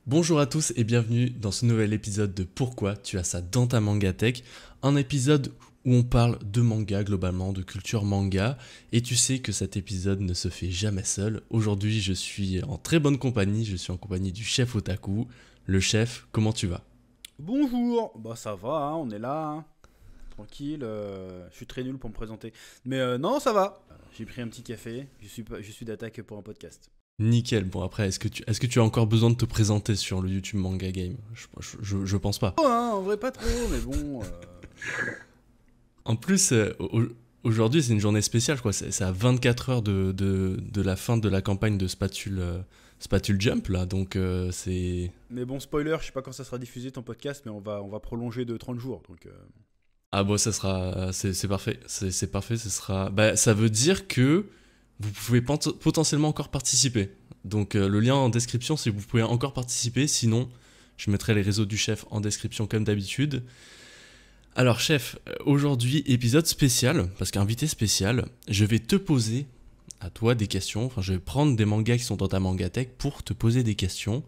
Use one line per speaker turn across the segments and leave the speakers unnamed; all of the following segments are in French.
Bonjour à tous et bienvenue dans ce nouvel épisode de Pourquoi tu as ça dans ta mangatech, un épisode où on parle de manga globalement, de culture manga, et tu sais que cet épisode ne se fait jamais seul. Aujourd'hui je suis en très bonne compagnie, je suis en compagnie du chef Otaku. Le chef, comment tu vas?
Bonjour, bah ça va, hein, on est là, hein, tranquille. Je suis très nul pour me présenter, mais non, ça va. J'ai pris un petit café, je suis d'attaque pour un podcast.
Nickel, bon après est-ce que tu as encore besoin de te présenter sur le YouTube Manga Game? Je pense pas.
Oh, hein, en vrai pas trop, mais bon.
En plus, aujourd'hui, c'est une journée spéciale, quoi. C'est à 24 heures de la fin de la campagne de Spatule Jump, là. Donc, c'est.
Mais bon, spoiler, je sais pas quand ça sera diffusé ton podcast, mais on va prolonger de 30 jours, donc.
Ah, bon, ça sera. C'est parfait. C'est parfait. Ce sera. Bah, ça veut dire que vous pouvez potentiellement encore participer. Donc, le lien en description si vous pouvez encore participer. Sinon, je mettrai les réseaux du chef en description comme d'habitude. Alors chef, aujourd'hui épisode spécial, parce qu'invité spécial, je vais te poser à toi des questions, enfin je vais prendre des mangas qui sont dans ta mangatech pour te poser des questions.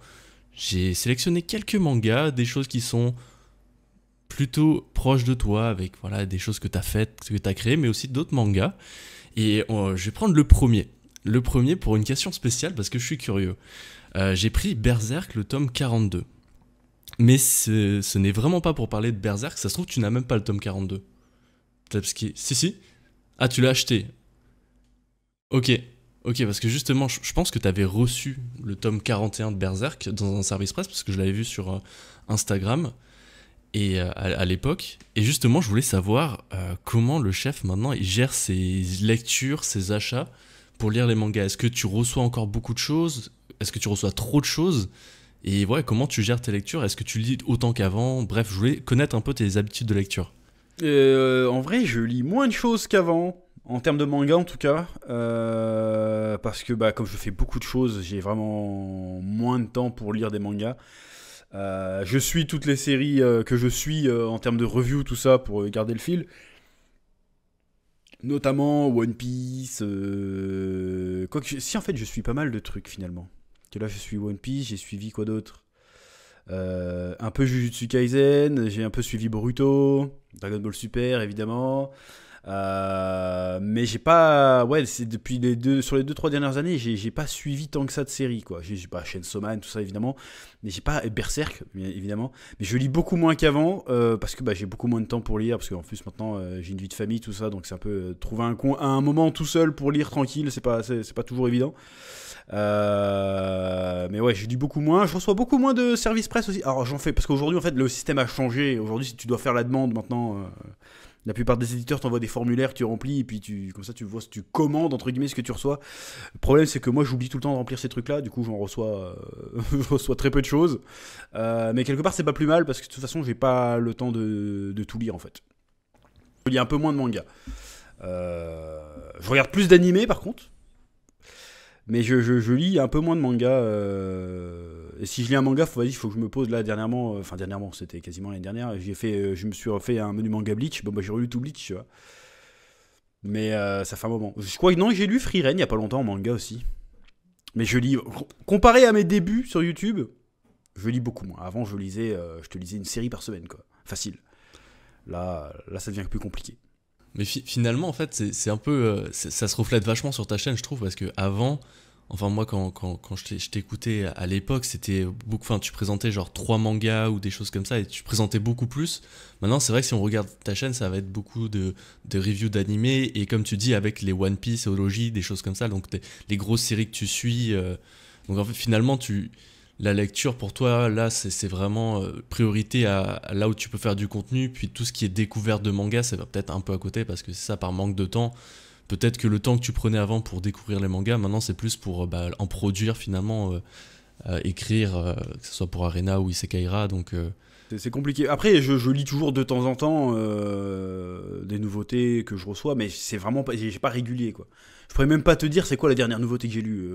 J'ai sélectionné quelques mangas, des choses qui sont plutôt proches de toi, avec voilà des choses que tu as faites, que tu as créées, mais aussi d'autres mangas. Et je vais prendre le premier. Le premier pour une question spéciale parce que je suis curieux. J'ai pris Berserk, le tome 42. Mais ce n'est vraiment pas pour parler de Berserk, ça se trouve tu n'as même pas le tome 42. Si, si. Ah, tu l'as acheté. Ok. Ok, parce que justement, je pense que tu avais reçu le tome 41 de Berserk dans un service presse, parce que je l'avais vu sur Instagram et à l'époque. Et justement, je voulais savoir comment le chef maintenant il gère ses lectures, ses achats pour lire les mangas. Est-ce que tu reçois encore beaucoup de choses? Est-ce que tu reçois trop de choses? Et ouais, comment tu gères tes lectures? Est-ce que tu lis autant qu'avant? Bref, je voulais connaître un peu tes habitudes de lecture.
En vrai, je lis moins de choses qu'avant. En termes de manga en tout cas, parce que bah, comme je fais beaucoup de choses, j'ai vraiment moins de temps pour lire des mangas. Je suis toutes les séries que je suis en termes de review, tout ça, pour garder le fil. Notamment One Piece. Quoique, si en fait, je suis pas mal de trucs finalement. Que là, je suis One Piece, j'ai suivi quoi d'autre. Un peu Jujutsu Kaisen, j'ai un peu suivi Boruto, Dragon Ball Super évidemment. Mais j'ai pas. Ouais, c'est depuis sur les deux trois dernières années, j'ai pas suivi tant que ça de séries, quoi. J'ai pas Chainsaw Man, tout ça évidemment. Mais j'ai pas. Et Berserk, bien évidemment. Mais je lis beaucoup moins qu'avant, parce que bah, j'ai beaucoup moins de temps pour lire. Parce qu'en plus, maintenant, j'ai une vie de famille, tout ça. Donc c'est un peu. Trouver un moment tout seul pour lire tranquille, c'est pas toujours évident. Mais ouais, je lis beaucoup moins. Je reçois beaucoup moins de services presse aussi. Alors j'en fais parce qu'aujourd'hui en fait le système a changé. Aujourd'hui, si tu dois faire la demande maintenant, la plupart des éditeurs t'envoient des formulaires que tu remplis et puis comme ça tu vois si tu commandes entre guillemets ce que tu reçois. Le problème c'est que moi j'oublie tout le temps de remplir ces trucs-là. Du coup j'en reçois, je reçois très peu de choses. Mais quelque part c'est pas plus mal parce que de toute façon j'ai pas le temps de tout lire en fait. Je lis un peu moins de mangas. Je regarde plus d'animés par contre. Mais je lis un peu moins de manga. Et si je lis un manga, il faut que je me pose là dernièrement. Enfin, dernièrement, c'était quasiment l'année dernière. Je me suis refait un menu manga Bleach. Bon, bah, j'ai relu tout Bleach, tu vois. Mais ça fait un moment. Je crois que non, j'ai lu Free Ren il y a pas longtemps en manga aussi. Mais je lis. Comparé à mes débuts sur YouTube, je lis beaucoup moins. Avant, je te lisais une série par semaine, quoi. Facile. Là, ça devient plus compliqué.
Mais finalement, en fait, c'est un peu. Ça se reflète vachement sur ta chaîne, je trouve, parce que avant. Enfin, moi, quand je t'écoutais à l'époque, c'était beaucoup. Enfin, tu présentais genre 3 mangas ou des choses comme ça, et tu présentais beaucoup plus. Maintenant, c'est vrai que si on regarde ta chaîne, ça va être beaucoup de reviews d'animés, et comme tu dis, avec les One Piece, Ologie, des choses comme ça, donc les grosses séries que tu suis. Donc, en fait, finalement, la lecture pour toi, là, c'est vraiment priorité à là où tu peux faire du contenu, puis tout ce qui est découverte de manga, ça va peut-être un peu à côté, parce que c'est ça, par manque de temps. Peut-être que le temps que tu prenais avant pour découvrir les mangas, maintenant c'est plus pour en produire finalement, écrire, que ce soit pour Arena ou Isekaira. Donc,
C'est compliqué. Après, je lis toujours de temps en temps des nouveautés que je reçois, mais c'est vraiment pas, j'ai pas régulier quoi. Je pourrais même pas te dire c'est quoi la dernière nouveauté que j'ai lue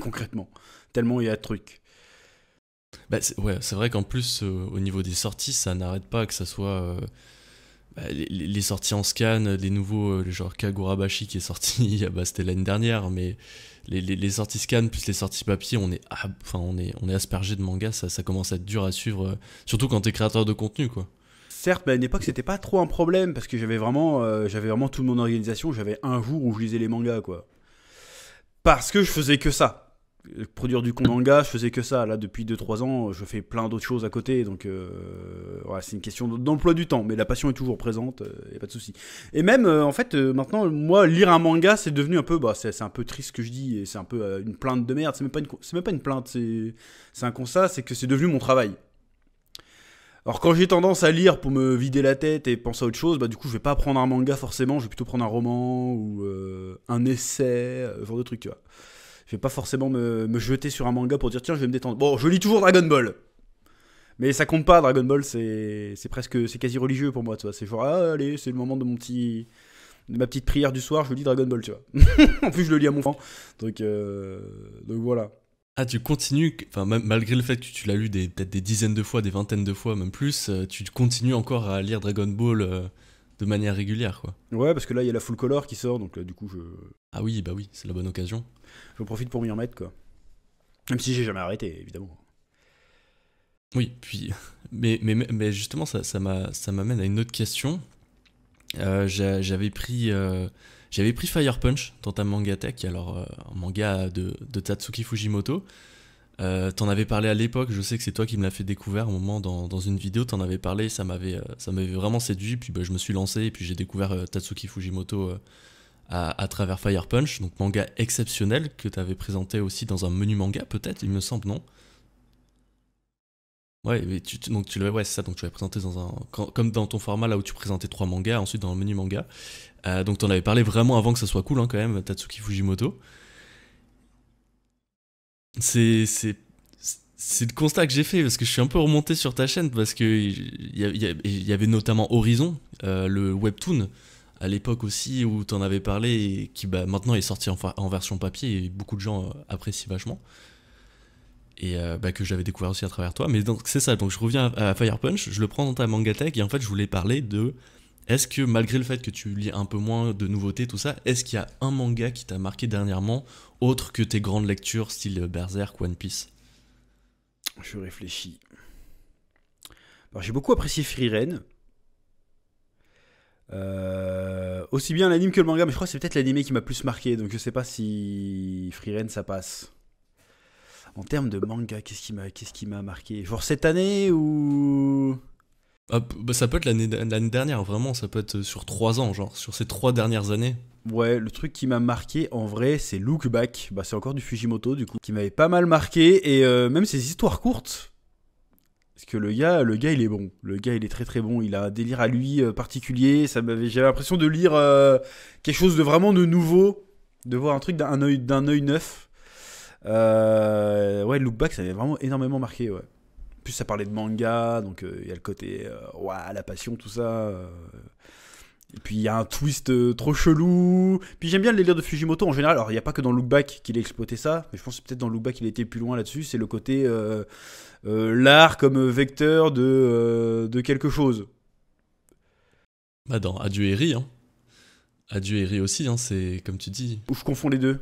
concrètement. Tellement il y a de trucs.
ouais, c'est vrai qu'en plus, au niveau des sorties, ça n'arrête pas, que ça soit. bah, les sorties en scan, les nouveaux, genre Kagurabashi qui est sorti, bah, c'était l'année dernière, mais les sorties scan plus les sorties papier, on est aspergé de mangas, ça commence à être dur à suivre, surtout quand t'es créateur de contenu, quoi.
Certes, mais à une époque, c'était pas trop un problème parce que j'avais vraiment toute mon organisation. J'avais un jour où je lisais les mangas, quoi. Parce que je faisais que ça. Produire du manga, je faisais que ça. Là, depuis 2-3 ans, je fais plein d'autres choses à côté. Donc, voilà, c'est une question d'emploi du temps. Mais la passion est toujours présente, y a pas de souci. Et même, en fait, maintenant, moi, lire un manga, c'est devenu un peu. Bah, c'est un peu triste ce que je dis. Et c'est un peu une plainte de merde. C'est même pas une plainte. C'est un constat. C'est que c'est devenu mon travail. Alors quand j'ai tendance à lire pour me vider la tête et penser à autre chose, bah du coup je vais pas prendre un manga forcément, je vais plutôt prendre un roman ou un essai, ce genre de truc, tu vois. Je vais pas forcément me jeter sur un manga pour dire tiens je vais me détendre. Bon, je lis toujours Dragon Ball, mais ça compte pas. Dragon Ball c'est quasi religieux pour moi, tu vois. C'est genre ah, allez c'est le moment de ma petite prière du soir, je lis Dragon Ball, tu vois. En plus je le lis à mon enfant, donc voilà.
Ah, tu continues, enfin, malgré le fait que tu l'as lu peut-être des dizaines de fois, des vingtaines de fois, même plus, tu continues encore à lire Dragon Ball de manière régulière, quoi.
Ouais, parce que là il y a la full color qui sort, donc du coup
Ah oui, bah oui, c'est la bonne occasion.
je profite pour m'y remettre, quoi. Même si j'ai jamais arrêté, évidemment.
Oui, puis, mais justement, ça m'amène à une autre question. J'avais pris Fire Punch dans ta Mangatech, alors un manga de Tatsuki Fujimoto. T'en avais parlé à l'époque, je sais que c'est toi qui me l'as fait découvrir un moment dans une vidéo, t'en avais parlé, ça m'avait vraiment séduit, puis bah, je me suis lancé et puis j'ai découvert Tatsuki Fujimoto à travers Fire Punch, donc manga exceptionnel que t'avais présenté aussi dans un menu manga peut-être, il me semble, non? Ouais, mais donc ouais, c'est ça, donc tu l'avais présenté comme dans ton format là où tu présentais 3 mangas, ensuite dans le menu manga. Donc t'en avais parlé vraiment avant que ça soit cool, hein, quand même, Tatsuki Fujimoto. C'est, c'est, c'est le constat que j'ai fait parce que je suis un peu remonté sur ta chaîne parce que il y avait notamment Horizon, le webtoon à l'époque aussi où t'en avais parlé et qui bah, maintenant est sorti en version papier et beaucoup de gens apprécient vachement. Et bah, que j'avais découvert aussi à travers toi. Mais donc c'est ça, donc je reviens à Fire Punch, je le prends dans ta Mangatech et en fait je voulais parler de est-ce que malgré le fait que tu lis un peu moins de nouveautés, tout ça, est-ce qu'il y a un manga qui t'a marqué dernièrement autre que tes grandes lectures style Berserk, One Piece?
Je réfléchis. Alors, j'ai beaucoup apprécié Frieren. Aussi bien l'anime que le manga, mais je crois que c'est peut-être l'anime qui m'a plus marqué, donc je sais pas si Frieren ça passe. En termes de manga, qu'est-ce qui m'a marqué? Genre cette année ou...
Ah, bah, ça peut être l'année dernière, vraiment, ça peut être sur 3 ans, genre sur ces 3 dernières années.
Ouais, le truc qui m'a marqué en vrai, c'est Look Back. Bah, c'est encore du Fujimoto du coup, qui m'avait pas mal marqué. Et même ses histoires courtes. Parce que le gars, il est bon. Le gars, il est très très bon. Il a un délire à lui particulier. J'avais l'impression de lire quelque chose de vraiment de nouveau, de voir un truc d'un œil neuf. Ouais, Look Back, ça m'avait vraiment énormément marqué. Ouais. En plus, ça parlait de manga, donc il y a le côté, ouah, la passion, tout ça. Et puis il y a un twist trop chelou. Puis j'aime bien le délire de Fujimoto en général. Alors il n'y a pas que dans Look Back qu'il a exploité ça, mais je pense que peut-être dans Look Back il a été plus loin là-dessus. C'est le côté l'art comme vecteur de quelque chose.
Bah dans Adieu Eri, hein. Adieu Eri aussi, hein, c'est comme tu dis.
Ou je confonds les deux.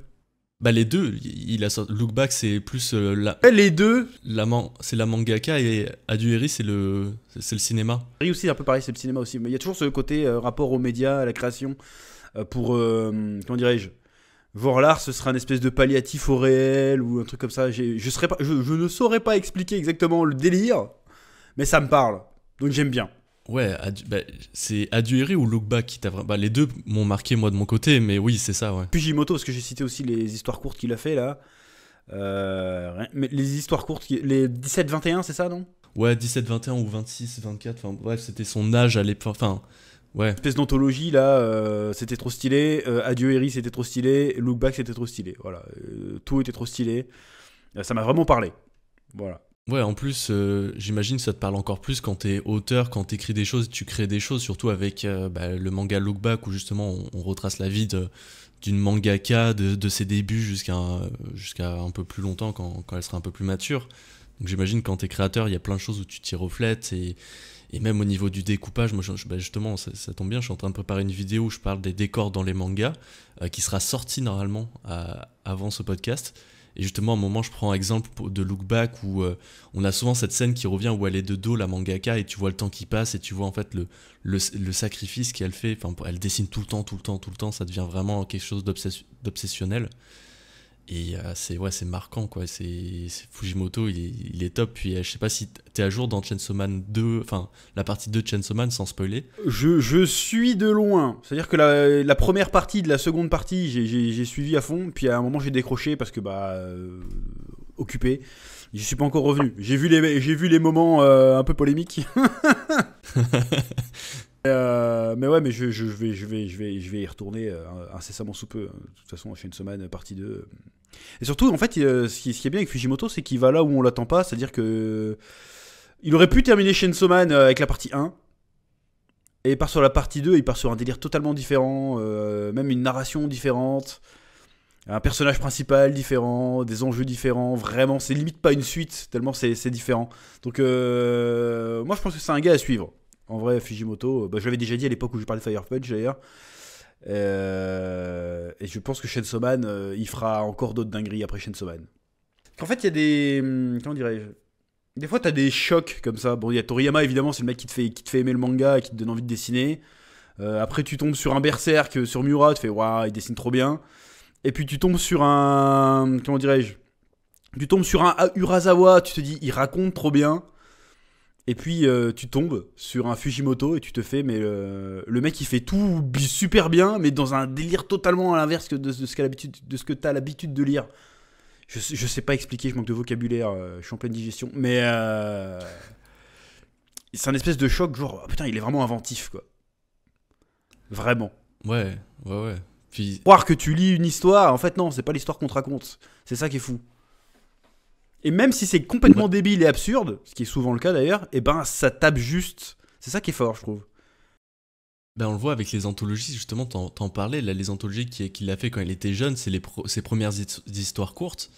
Bah les deux, il a sorti Look Back c'est plus
Les deux.
c'est la mangaka et Adieu Eri c'est le cinéma.
Aussi c'est un peu pareil, c'est le cinéma aussi. Mais il y a toujours ce côté rapport aux médias, à la création, pour comment dirais-je, voir l'art, ce sera une espèce de palliatif au réel ou un truc comme ça. Je ne saurais pas expliquer exactement le délire, mais ça me parle. Donc j'aime bien.
Ouais, bah, c'est Adieu Eri ou Look Back qui t'a vraiment... Bah, les deux m'ont marqué moi de mon côté, mais oui, c'est ça, ouais.
Fujimoto, parce que j'ai cité aussi les histoires courtes qu'il a fait là. Mais les histoires courtes, les 17-21, c'est ça, non?
Ouais, 17-21 ou 26-24, enfin bref, c'était son âge à l'époque, enfin, ouais.
Espèce d'anthologie là, c'était trop stylé. Adieu Eri, c'était trop stylé. Look Back, c'était trop stylé. Voilà, tout était trop stylé. Ça m'a vraiment parlé. Voilà.
Ouais, en plus, j'imagine que ça te parle encore plus quand t'es auteur, quand t'écris des choses, tu crées des choses, surtout avec bah, le manga Look Back où justement on retrace la vie d'une mangaka de ses débuts jusqu'à un peu plus longtemps quand elle sera un peu plus mature. Donc j'imagine quand t'es créateur, il y a plein de choses où tu t'y reflètes et Et même au niveau du découpage, moi bah, justement, ça tombe bien, je suis en train de préparer une vidéo où je parle des décors dans les mangas, qui sera sortie normalement avant ce podcast. Et justement, à un moment, je prends exemple de Look Back où on a souvent cette scène qui revient où elle est de dos, la mangaka, et tu vois le temps qui passe et tu vois en fait le sacrifice qu'elle fait. Enfin, elle dessine tout le temps, ça devient vraiment quelque chose d'obsessionnel. Et c'est marquant, quoi. Fujimoto, il est top. Puis je sais pas si t'es à jour dans Chainsaw Man 2, enfin la partie 2 de Chainsaw Man sans spoiler.
Je suis de loin. C'est-à-dire que la première partie de la seconde partie, j'ai suivi à fond. Puis à un moment, j'ai décroché parce que, occupé. Je suis pas encore revenu. J'ai vu les moments un peu polémiques. Mais ouais, mais je vais y retourner incessamment sous peu. De toute façon, Chainsaw Man partie 2. Et surtout, en fait, ce qui est bien avec Fujimoto, c'est qu'il va là où on l'attend pas. C'est-à-dire que il aurait pu terminer Chainsaw Man avec la partie 1. Et il part sur la partie 2, il part sur un délire totalement différent, même une narration différente, un personnage principal différent, des enjeux différents. Vraiment, c'est limite pas une suite, tellement c'est différent. Donc, moi, je pense que c'est un gars à suivre. En vrai, Fujimoto, je l'avais déjà dit à l'époque où je parlais de Fire Punch d'ailleurs. Et je pense que Chainsaw Man, il fera encore d'autres dingueries après Chainsaw Man. En fait, il y a des. Comment dirais-je? Des fois, t'as des chocs comme ça. Bon, il y a Toriyama, évidemment, c'est le mec qui te fait aimer le manga et qui te donne envie de dessiner. Après, tu tombes sur un Berserk, sur Miura, tu fais waouh, il dessine trop bien. Et puis, tu tombes sur un. Comment dirais-je? Tu tombes sur un Urasawa, tu te dis, il raconte trop bien. Et puis tu tombes sur un Fujimoto et tu te fais, mais le mec il fait tout super bien, mais dans un délire totalement à l'inverse de ce que t'as l'habitude de lire. Je sais pas expliquer, je manque de vocabulaire, je suis en pleine digestion, mais c'est un espèce de choc, genre, oh, putain, il est vraiment inventif, quoi. Vraiment.
Ouais. Puis
Croire que tu lis une histoire, en fait non, c'est pas l'histoire qu'on te raconte. C'est ça qui est fou. Et même si c'est complètement débile et absurde, ce qui est souvent le cas d'ailleurs, et ben ça tape juste. C'est ça qui est fort, je trouve.
ben, on le voit avec les anthologies, justement, t'en parlais, là, les anthologies qu'il a fait quand il était jeune, c'est ses premières histoires courtes.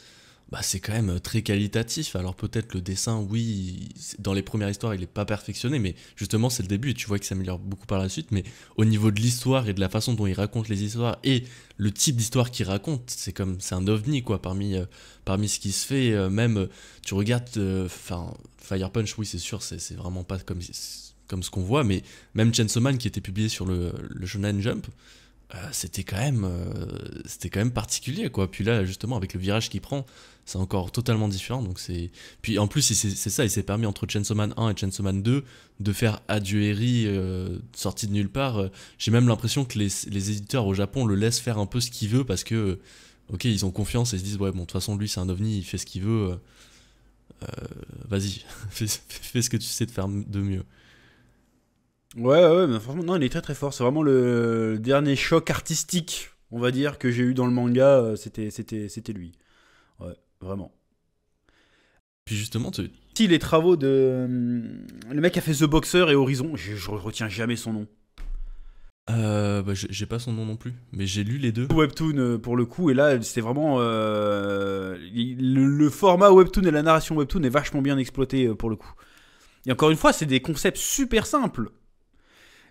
Bah, c'est quand même très qualitatif. Alors peut-être le dessin, oui, dans les premières histoires, il est pas perfectionné, mais justement, c'est le début et tu vois qu'il s'améliore beaucoup par la suite. Mais au niveau de l'histoire et de la façon dont il raconte les histoires et le type d'histoire qu'il raconte, c'est un ovni, quoi, parmi ce qui se fait. Tu regardes, Fire Punch, oui, c'est sûr, c'est vraiment pas comme ce qu'on voit, mais même Chainsaw Man qui était publié sur le Shonen Jump, c'était quand même particulier, quoi. Puis là, justement, avec le virage qu'il prend, c'est encore totalement différent. Donc puis en plus, c'est ça, il s'est permis entre Chainsaw Man 1 et Chainsaw Man 2 de faire Adieu Eri, sorti de nulle part. J'ai même l'impression que les éditeurs au Japon le laissent faire un peu ce qu'il veut parce que, ok, ils ont confiance et se disent, ouais, bon, de toute façon, lui, c'est un ovni, il fait ce qu'il veut. Vas-y, fais ce que tu sais de faire de mieux.
Ouais, mais franchement, non, il est très très fort. C'est vraiment le dernier choc artistique, on va dire, que j'ai eu dans le manga. C'était lui. Ouais, vraiment.
Puis justement,
Si les travaux de. Le mec a fait The Boxer et Horizon, je retiens jamais son nom.
J'ai pas son nom non plus, mais j'ai lu les deux.
Webtoon pour le coup, et là c'est vraiment. Le format Webtoon et la narration Webtoon est vachement bien exploité pour le coup. Et encore une fois, c'est des concepts super simples.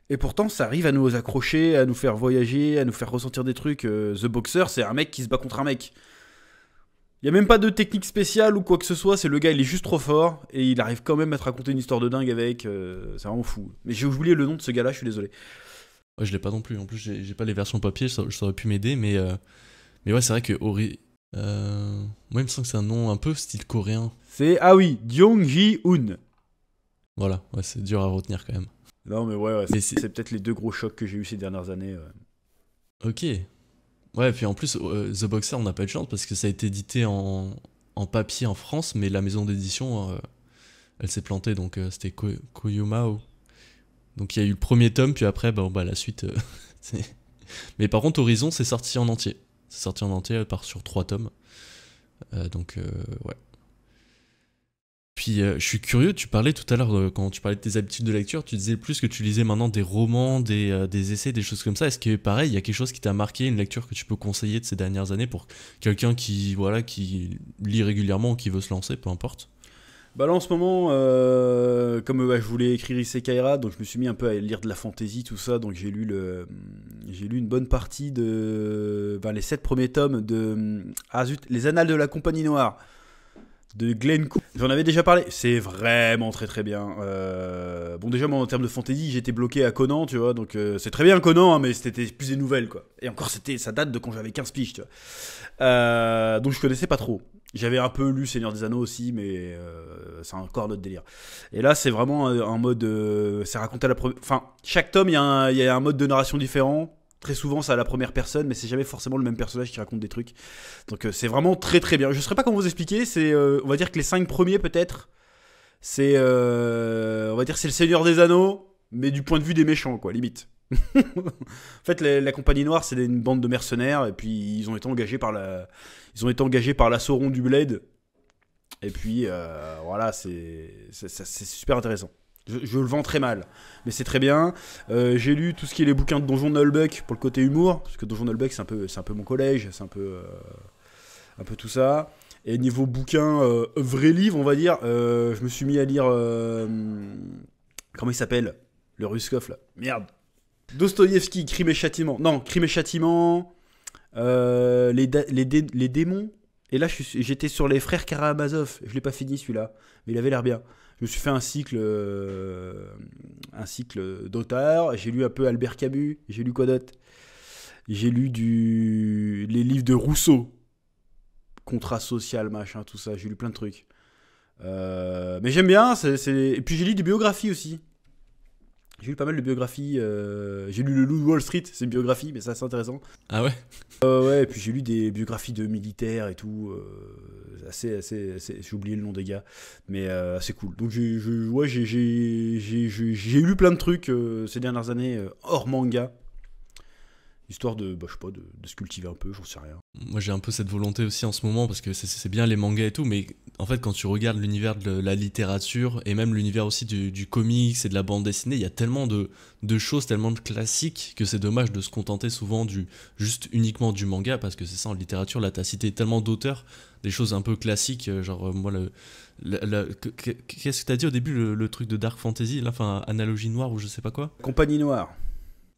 Et pourtant, ça arrive à nous accrocher, à nous faire voyager, à nous faire ressentir des trucs. The Boxer, c'est un mec qui se bat contre un mec. Il n'y a même pas de technique spéciale ou quoi que ce soit, c'est le gars, il est juste trop fort, et il arrive quand même à te raconter une histoire de dingue avec. C'est vraiment fou. Mais j'ai oublié le nom de ce gars-là, je suis désolé.
Ouais, je l'ai pas non plus. En plus, j'ai pas les versions papier, ça aurait pu m'aider, mais ouais, c'est vrai que moi, il me semble que c'est un nom un peu style coréen.
Ah oui, Jong Ji-hoon.
Voilà, ouais, c'est dur à retenir quand même.
Non, mais ouais, c'est peut-être les deux gros chocs que j'ai eu ces dernières années.
Ok. Ouais, puis en plus, The Boxer, on n'a pas eu de chance parce que ça a été édité en papier en France, mais la maison d'édition, elle s'est plantée, donc c'était Koyumao. Donc il y a eu le premier tome, puis après, la suite. Mais par contre, Horizon, c'est sorti en entier. C'est sorti en entier, elle part sur 3 tomes. Ouais. Puis je suis curieux, tu parlais tout à l'heure, quand tu parlais de tes habitudes de lecture, tu disais plus que tu lisais maintenant des romans, des essais, des choses comme ça. Est-ce que pareil, il y a quelque chose qui t'a marqué, une lecture que tu peux conseiller de ces dernières années pour quelqu'un qui lit régulièrement ou qui veut se lancer, peu importe?
Bah là en ce moment, comme je voulais écrire Isekai'ra, donc je me suis mis un peu à lire de la fantasy, tout ça, donc j'ai lu une bonne partie les 7 premiers tomes de Les Annales de la Compagnie Noire de Glenn Cook. J'en avais déjà parlé, c'est vraiment très très bien. Bon déjà moi en termes de fantasy j'étais bloqué à Conan, tu vois, donc c'est très bien Conan, hein, mais c'était plus des nouvelles quoi. Et encore ça date de quand j'avais 15 piges, tu vois. Donc je connaissais pas trop. J'avais un peu lu Seigneur des Anneaux aussi, mais c'est encore notre délire. Et là, c'est vraiment un mode. C'est raconté à la première. Enfin, chaque tome, il y a un mode de narration différent. Très souvent, c'est à la première personne, mais c'est jamais forcément le même personnage qui raconte des trucs. Donc, c'est vraiment très très bien. Je ne saurais pas comment vous expliquer. On va dire que les 5 premiers, peut-être, on va dire, c'est le Seigneur des Anneaux, mais du point de vue des méchants, quoi, limite. En fait, la Compagnie Noire, c'est une bande de mercenaires, et puis ils ont été engagés par la Sauron du Bled. Et puis, voilà, c'est super intéressant. Je le vends très mal, mais c'est très bien. J'ai lu tout ce qui est les bouquins de Donjon Nullbuck pour le côté humour, parce que Donjon Nullbuck, c'est un peu mon collège, c'est un peu tout ça. Et niveau bouquin, vrai livre, on va dire, je me suis mis à lire. Comment il s'appelle? Le Ruskov, là. Merde. Dostoïevski, Crime et Châtiment. Non, Crime et Châtiment. Les démons. Et là, j'étais sur les frères Karamazov. Je l'ai pas fini celui-là, mais il avait l'air bien. Je me suis fait un cycle d'auteurs. J'ai lu un peu Albert Camus. J'ai lu quoi d'autre? J'ai lu les livres de Rousseau. Contrat social, machin, tout ça. J'ai lu plein de trucs. Mais j'aime bien. Et puis j'ai lu des biographies aussi. J'ai lu pas mal de biographies. J'ai lu Le Loup de Wall Street, c'est une biographie, mais c'est assez intéressant.
Ah ouais?
Ouais, et puis j'ai lu des biographies de militaires et tout. J'ai oublié le nom des gars, mais assez cool. Donc j'ai lu plein de trucs ces dernières années hors manga. Histoire de, je sais pas, de se cultiver un peu, j'en sais rien.
Moi j'ai un peu cette volonté aussi en ce moment parce que c'est bien les mangas et tout, mais en fait quand tu regardes l'univers de la littérature et même l'univers aussi du comics et de la bande dessinée, il y a tellement de choses, tellement de classiques que c'est dommage de se contenter souvent juste uniquement du manga, parce que c'est ça en littérature, là t'as cité tellement d'auteurs, des choses un peu classiques, genre moi qu'est-ce que t'as dit au début, le truc de Dark Fantasy, là, enfin Analogie Noire ou je sais pas quoi?
Compagnie Noire.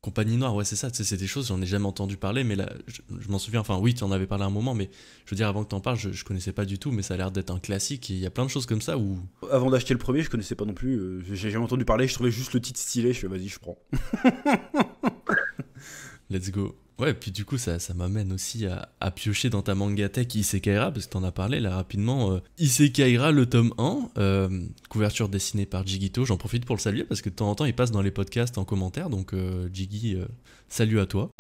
Compagnie Noire, ouais, c'est ça, c'est des choses, j'en ai jamais entendu parler, mais là, je m'en souviens, enfin oui, tu en avais parlé à un moment, mais je veux dire, avant que t'en parles, je connaissais pas du tout, mais ça a l'air d'être un classique, et il y a plein de choses comme ça où...
Avant d'acheter le premier, je connaissais pas non plus, j'ai jamais entendu parler, je trouvais juste le titre stylé, je fais vas-y, je prends.
Let's go. Ouais, puis du coup, ça m'amène aussi à piocher dans ta mangatech Isekai'ra, parce que t'en as parlé là rapidement. Isekai'ra, le tome 1, couverture dessinée par Jigito. J'en profite pour le saluer, parce que de temps en temps, il passe dans les podcasts en commentaire, donc Jiggy, salut à toi.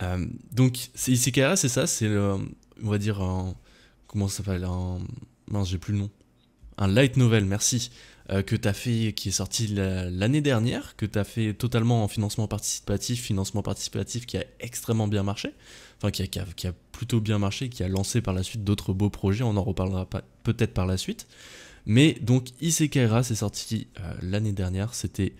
Donc, Isekai'ra, c'est ça, c'est, on va dire, comment ça s'appelle, mince, j'ai plus le nom. Un light novel, merci. Que tu as fait, qui est sorti l'année dernière, que tu as fait totalement en financement participatif qui a extrêmement bien marché, enfin qui a plutôt bien marché, qui a lancé par la suite d'autres beaux projets, on en reparlera peut-être par la suite. Mais donc Isekai'ra, c'est sorti l'année dernière, c'était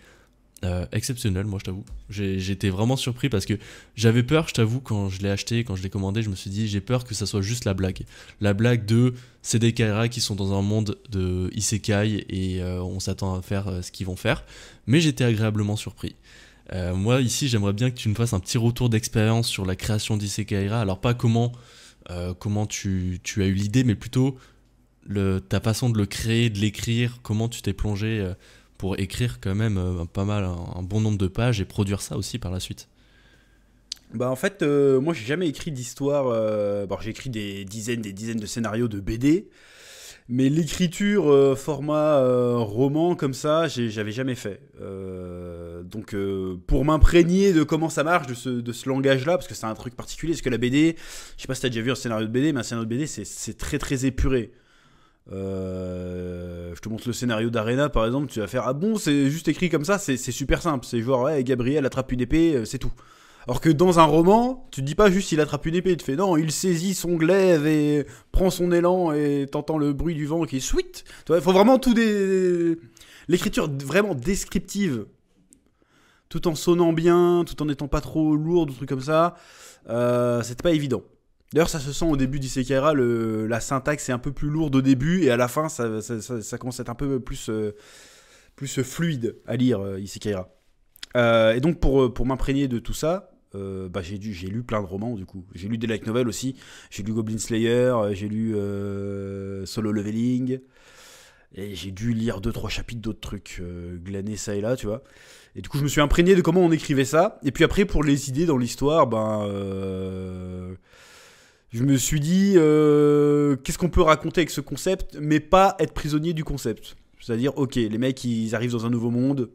exceptionnel, moi je t'avoue. J'étais vraiment surpris parce que j'avais peur, je t'avoue, quand je l'ai acheté, quand je l'ai commandé, je me suis dit j'ai peur que ça soit juste la blague. La blague de c'est des Kaira qui sont dans un monde de Isekai et on s'attend à faire ce qu'ils vont faire. Mais j'étais agréablement surpris. Moi ici j'aimerais bien que tu me fasses un petit retour d'expérience sur la création d'Isekai'ra. Alors pas comment tu as eu l'idée, mais plutôt ta façon de le créer, de l'écrire, comment tu t'es plongé pour écrire quand même pas mal, un bon nombre de pages et produire ça aussi par la suite.
Bah en fait, moi j'ai jamais écrit d'histoire. Bon, j'ai écrit des dizaines de scénarios de BD, mais l'écriture format roman comme ça, j'avais jamais fait. Donc pour m'imprégner de comment ça marche, de ce langage-là, parce que c'est un truc particulier, parce que la BD, je sais pas si t'as déjà vu un scénario de BD, mais un scénario de BD c'est très très épuré. Je te montre le scénario d'Arena par exemple, tu vas faire ah bon, c'est juste écrit comme ça, c'est super simple, c'est genre ouais, Gabriel attrape une épée, c'est tout. Alors que dans un roman, tu te dis pas juste il attrape une épée, tu fais non, il saisit son glaive et prend son élan et t'entends le bruit du vent qui est sweet. Il faut vraiment l'écriture vraiment descriptive, tout en sonnant bien, tout en n'étant pas trop lourde ou truc comme ça, c'était pas évident. D'ailleurs, ça se sent au début d'Isekai'ra, la syntaxe est un peu plus lourde au début, et à la fin, ça commence à être un peu plus fluide à lire, Isekai'ra. Et donc, pour m'imprégner de tout ça, j'ai lu plein de romans, du coup. J'ai lu des light novels aussi. J'ai lu Goblin Slayer, j'ai lu Solo Leveling, et j'ai dû lire 2-3 chapitres d'autres trucs glanés ça et là, tu vois. Et du coup, je me suis imprégné de comment on écrivait ça. Et puis après, pour les idées dans l'histoire, je me suis dit, qu'est-ce qu'on peut raconter avec ce concept, mais pas être prisonnier du concept. C'est-à-dire, ok, les mecs, ils arrivent dans un nouveau monde.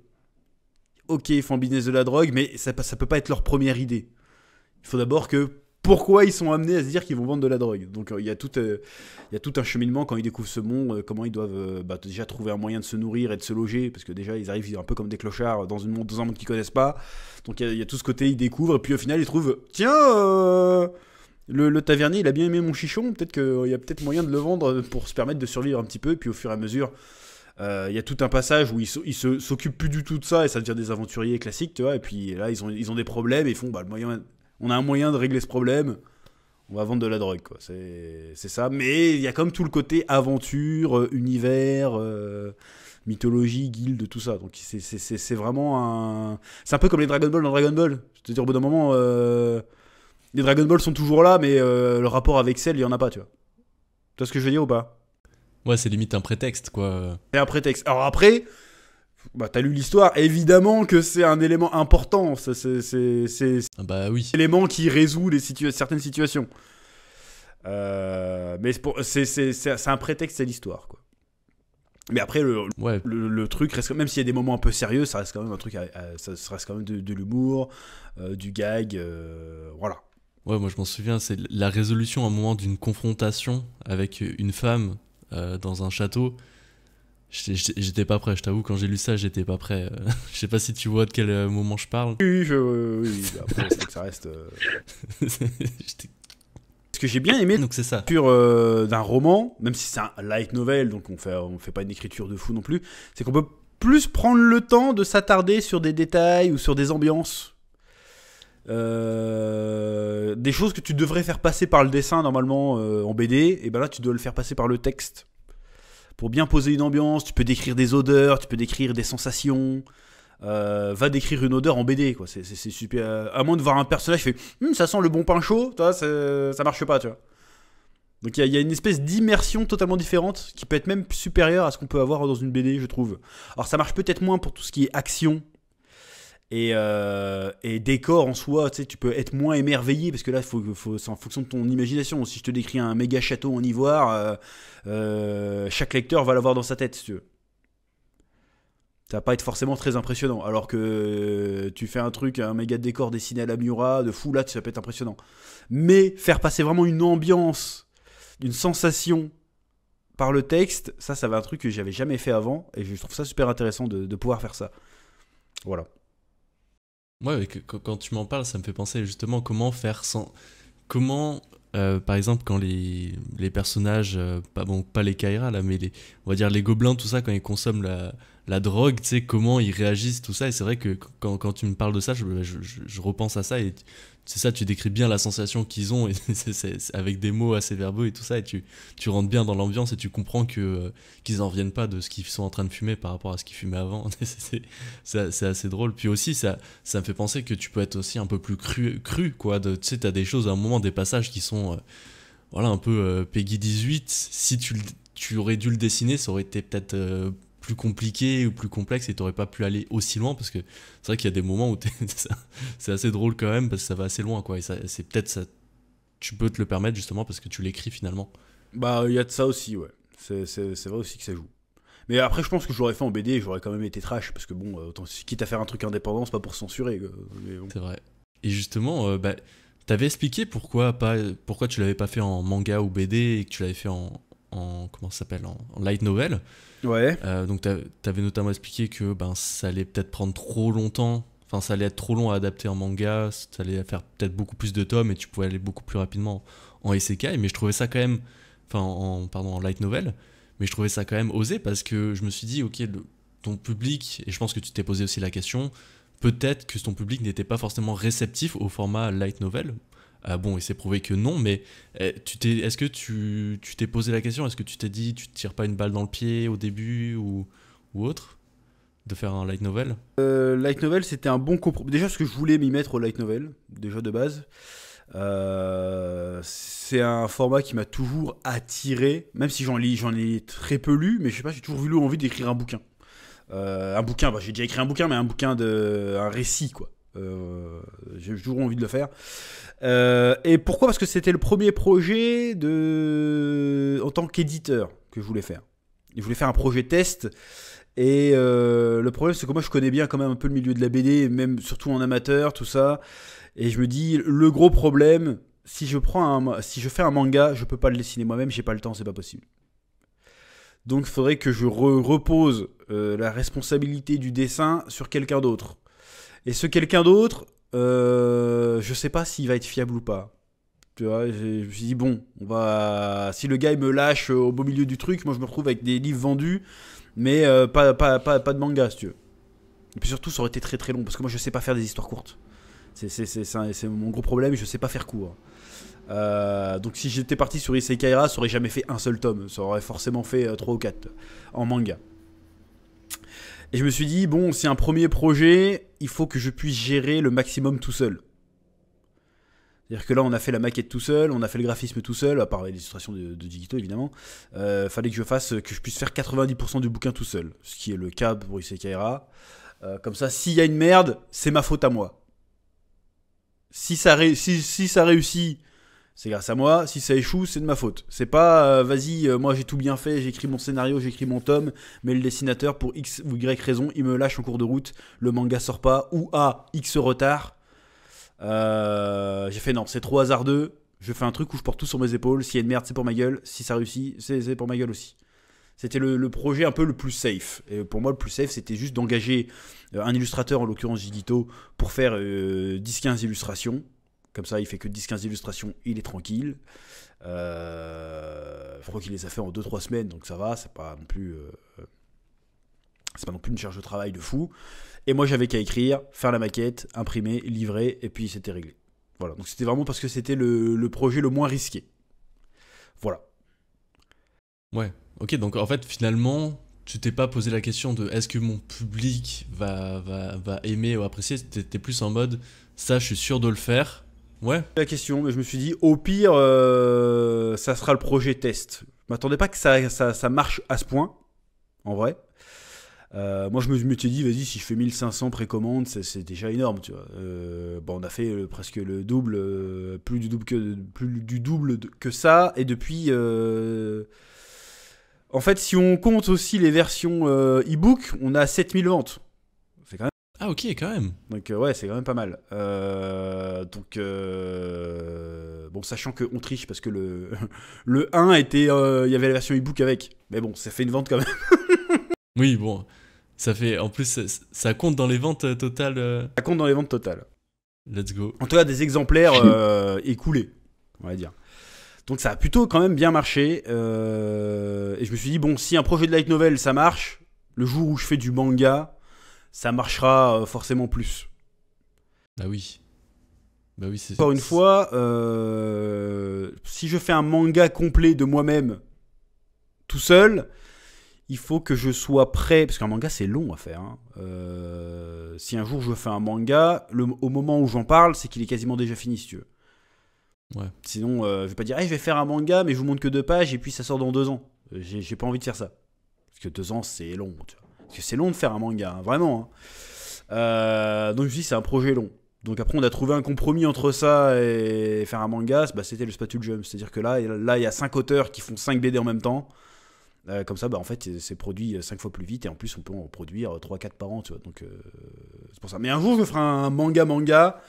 Ok, ils font le business de la drogue, mais ça peut pas être leur première idée. Il faut d'abord que pourquoi ils sont amenés à se dire qu'ils vont vendre de la drogue. Donc il y a tout un cheminement quand ils découvrent ce monde, comment ils doivent déjà trouver un moyen de se nourrir et de se loger, parce que déjà ils arrivent un peu comme des clochards dans un monde qu'ils connaissent pas. Donc il y a tout ce côté, ils découvrent, et puis au final ils trouvent, tiens, le tavernier il a bien aimé mon chichon, peut-être qu'il y a peut-être moyen de le vendre pour se permettre de survivre un petit peu, et puis au fur et à mesure... Il y a tout un passage où ils s'occupent plus du tout de ça et ça devient des aventuriers classiques, tu vois. Et puis là, ils ont des problèmes et ils font on a un moyen de régler ce problème, on va vendre de la drogue, quoi. C'est ça. Mais il y a comme tout le côté aventure, univers, mythologie, guilde, tout ça. Donc c'est vraiment c'est un peu comme les Dragon Ball dans Dragon Ball. C'est-à-dire, au bout d'un moment, les Dragon Ball sont toujours là, mais le rapport avec Cell, il y en a pas, tu vois. Tu vois ce que je veux dire ou pas?
Ouais, c'est limite un prétexte, quoi.
C'est un prétexte. Alors après, t'as lu l'histoire, évidemment que c'est un élément important. C'est
Ah bah oui.
un élément qui résout certaines situations. Mais c'est un prétexte à l'histoire, quoi. Mais après, le truc reste, même s'il y a des moments un peu sérieux, ça reste quand même un truc, ça reste quand même de l'humour, du gag, voilà.
Ouais, moi je m'en souviens, c'est la résolution à un moment d'une confrontation avec une femme dans un château. J'étais pas prêt, je t'avoue, quand j'ai lu ça, j'étais pas prêt. Je sais pas si tu vois de quel moment je parle.
Oui, après, c'est que ça reste... Ce que j'ai bien aimé,
donc c'est ça.
D'un roman, même si c'est un light novel, donc on fait pas une écriture de fou non plus, c'est qu'on peut plus prendre le temps de s'attarder sur des détails ou sur des ambiances. Des choses que tu devrais faire passer par le dessin normalement en BD, et ben là tu dois le faire passer par le texte. Pour bien poser une ambiance, tu peux décrire des odeurs, tu peux décrire des sensations. Va décrire une odeur en BD, quoi. C'est super. À moins de voir un personnage qui fait ça sent le bon pain chaud, toi, ça marche pas, tu vois. Donc il y a une espèce d'immersion totalement différente qui peut être même supérieure à ce qu'on peut avoir dans une BD, je trouve. Alors ça marche peut-être moins pour tout ce qui est action et décor en soi, tu sais, tu peux être moins émerveillé parce que là, c'est en fonction de ton imagination. Si je te décris un méga château en ivoire, chaque lecteur va l'avoir dans sa tête, si tu veux. Ça va pas être forcément très impressionnant. Alors que tu fais un méga décor dessiné à la Miura, de fou, là, ça peut être impressionnant. Mais faire passer vraiment une ambiance, une sensation par le texte, ça va être un truc que j'avais jamais fait avant. Et je trouve ça super intéressant de pouvoir faire ça. Voilà.
Ouais, quand tu m'en parles, ça me fait penser justement comment faire sans... Comment, par exemple, quand les personnages, pas les Kaira là, mais on va dire les gobelins, tout ça, quand ils consomment la drogue, tu sais, comment ils réagissent, tout ça. Et c'est vrai que quand tu me parles de ça, je repense à ça. Et c'est ça, tu décris bien la sensation qu'ils ont, et c'est avec des mots assez verbeux et tout ça. Et tu rentres bien dans l'ambiance et tu comprends qu'ils en reviennent pas de ce qu'ils sont en train de fumer par rapport à ce qu'ils fumaient avant. C'est assez drôle. Puis aussi, ça me fait penser que tu peux être aussi un peu plus cru quoi. Tu sais, t'as des choses à un moment, des passages qui sont voilà, un peu Peggy 18. Si tu aurais dû le dessiner, ça aurait été peut-être plus compliqué ou plus complexe et t'aurais pas pu aller aussi loin, parce que c'est vrai qu'il y a des moments où c'est assez drôle quand même parce que ça va assez loin, quoi. Et c'est peut-être ça, tu peux te le permettre justement parce que tu l'écris finalement.
Bah, il y a de ça aussi, ouais. C'est vrai aussi que ça joue. Mais après, je pense que je l'aurais fait en BD, j'aurais quand même été trash, parce que bon, quitte à faire un truc indépendant, c'est pas pour censurer. Mais bon.
C'est vrai. Et justement, t'avais expliqué pourquoi tu l'avais pas fait en manga ou BD et que tu l'avais fait en comment ça s'appelle, en light novel.
Ouais.
Donc t'avais notamment expliqué que ça allait peut-être prendre trop longtemps, enfin ça allait être trop long à adapter en manga, ça allait faire peut-être beaucoup plus de tomes et tu pouvais aller beaucoup plus rapidement en isekai, mais je trouvais ça quand même, en light novel, mais je trouvais ça quand même osé parce que je me suis dit, ok, ton public, et je pense que tu t'es posé aussi la question, peut-être que ton public n'était pas forcément réceptif au format light novel, Ah bon, il s'est prouvé que non, mais est-ce que tu t'es posé la question, est-ce que tu t'es dit, tu te tires pas une balle dans le pied au début ou autre, de faire un light novel?
Light novel, c'était un bon compromis. Déjà, parce que je voulais m'y mettre au light novel, déjà de base. C'est un format qui m'a toujours attiré, même si j'en ai très peu lu, mais je sais pas, j'ai toujours eu envie d'écrire un bouquin. Un bouquin, j'ai déjà écrit un bouquin, mais un récit, quoi. J'ai toujours envie de le faire. Et pourquoi? Parce que c'était le premier projet en tant qu'éditeur que je voulais faire. Je voulais faire un projet test. Et le problème, c'est que moi, je connais bien quand même un peu le milieu de la BD, même surtout en amateur, tout ça. Et je me dis, le gros problème, si je fais un manga, je peux pas le dessiner moi-même, j'ai pas le temps, c'est pas possible. Donc, il faudrait que je repose la responsabilité du dessin sur quelqu'un d'autre. Et ce quelqu'un d'autre, je sais pas s'il va être fiable ou pas. Tu vois, je me suis dit, bon, si le gars il me lâche au beau milieu du truc, moi je me retrouve avec des livres vendus, mais pas de manga, si tu veux. Et puis surtout, ça aurait été très très long, parce que moi je sais pas faire des histoires courtes. C'est mon gros problème, je sais pas faire court. Donc si j'étais parti sur Isekai-ra, ça aurait jamais fait un seul tome, ça aurait forcément fait 3 ou 4 en manga. Et je me suis dit, bon, c'est un premier projet, il faut que je puisse gérer le maximum tout seul. C'est-à-dire que là, on a fait la maquette tout seul, on a fait le graphisme tout seul, à part l'illustration de Digito évidemment. Fallait que je puisse faire 90% du bouquin tout seul, ce qui est le cas pour Isekai-ra. Comme ça, s'il y a une merde, c'est ma faute à moi. Si ça réussit, c'est grâce à moi. Si ça échoue, c'est de ma faute. C'est pas, vas-y, moi j'ai tout bien fait, j'ai écrit mon scénario, j'ai écrit mon tome, mais le dessinateur, pour X ou Y raison, il me lâche en cours de route, le manga sort pas, ou à X retard. J'ai fait non, c'est trop hasardeux. Je fais un truc où je porte tout sur mes épaules. S'il y a une merde, c'est pour ma gueule. Si ça réussit, c'est pour ma gueule aussi. C'était le projet un peu le plus safe. Et pour moi, le plus safe, c'était juste d'engager un illustrateur, en l'occurrence Gigito, pour faire 10-15 illustrations. Comme ça, il fait que 10-15 illustrations, il est tranquille. Je crois qu'il les a fait en 2-3 semaines, donc ça va, c'est pas non plus une charge de travail de fou. Et moi, j'avais qu'à écrire, faire la maquette, imprimer, livrer, et puis c'était réglé. Voilà, donc c'était vraiment parce que c'était le projet le moins risqué. Voilà.
Ouais, ok, donc en fait, finalement, tu t'es pas posé la question de est-ce que mon public va aimer ou apprécier, t'es plus en mode, ça, je suis sûr de le faire. Ouais.
La question, mais je me suis dit, au pire, ça sera le projet test. Je m'attendais pas que ça marche à ce point, en vrai. Moi, je me suis dit, vas-y, si je fais 1500 précommandes, c'est déjà énorme, tu vois. On a fait presque le double, plus du double que ça, et depuis... En fait, si on compte aussi les versions e-book, on a 7000 ventes. C'est quand même...
Ah ok, quand même.
Donc ouais, c'est quand même pas mal. Bon, sachant qu'on triche parce que le 1 était, il y avait la version e-book avec. Mais bon, ça fait une vente quand même.
Oui, bon, ça fait, en plus, ça compte dans les ventes totales.
Ça compte dans les ventes totales.
Let's go.
En tout cas, des exemplaires écoulés, on va dire. Donc ça a plutôt quand même bien marché. Et je me suis dit, bon, si un projet de light novel, ça marche, le jour où je fais du manga, ça marchera forcément plus.
Bah oui. Bah oui, c'est...
Encore une fois, si je fais un manga complet de moi-même, tout seul, il faut que je sois prêt, parce qu'un manga c'est long à faire. Hein. Si un jour je fais un manga, au moment où j'en parle, c'est qu'il est quasiment déjà fini, si tu veux.
Ouais.
Sinon, je vais pas dire, hey, je vais faire un manga, mais je vous montre que 2 pages et puis ça sort dans 2 ans. J'ai pas envie de faire ça. Parce que 2 ans, c'est long. Tu vois. Parce que c'est long de faire un manga, hein, vraiment. Hein. Donc je dis, c'est un projet long. Donc après, on a trouvé un compromis entre ça et faire un manga. C'était le Spatule Jump. C'est-à-dire que là, il y a 5 auteurs qui font 5 BD en même temps. Comme ça, en fait, c'est produit 5 fois plus vite. Et en plus, on peut en produire 3-4 par an. Tu vois. Donc c'est pour ça. Mais un jour, je ferai un manga.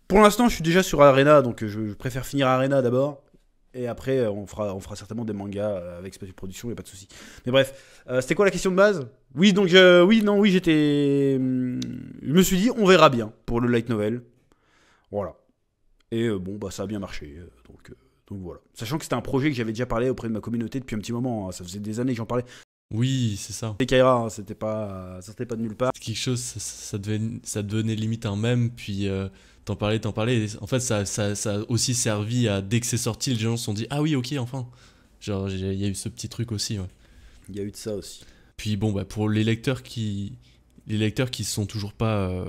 Pour l'instant, je suis déjà sur Arena. Donc je préfère finir Arena d'abord. Et après, on fera certainement des mangas avec Spatule Production, il n'y a pas de souci. Mais bref, c'était quoi la question de base? Oui, donc j'étais... Je me suis dit, on verra bien pour le light novel. Voilà. Et ça a bien marché. Donc voilà. Sachant que c'était un projet que j'avais déjà parlé auprès de ma communauté depuis un petit moment. Hein. Ça faisait des années que j'en parlais.
Oui, c'est ça.
Et Kaira, ça sortait pas de nulle part.
Quelque chose, ça devenait limite un mème, puis t'en parlais. En fait, ça a aussi servi à, dès que c'est sorti, les gens se sont dit, ah oui, ok, enfin. Genre, il y a eu ce petit truc aussi, ouais.
Il y a eu de ça aussi.
Puis bon, bah, pour les lecteurs qui sont toujours pas,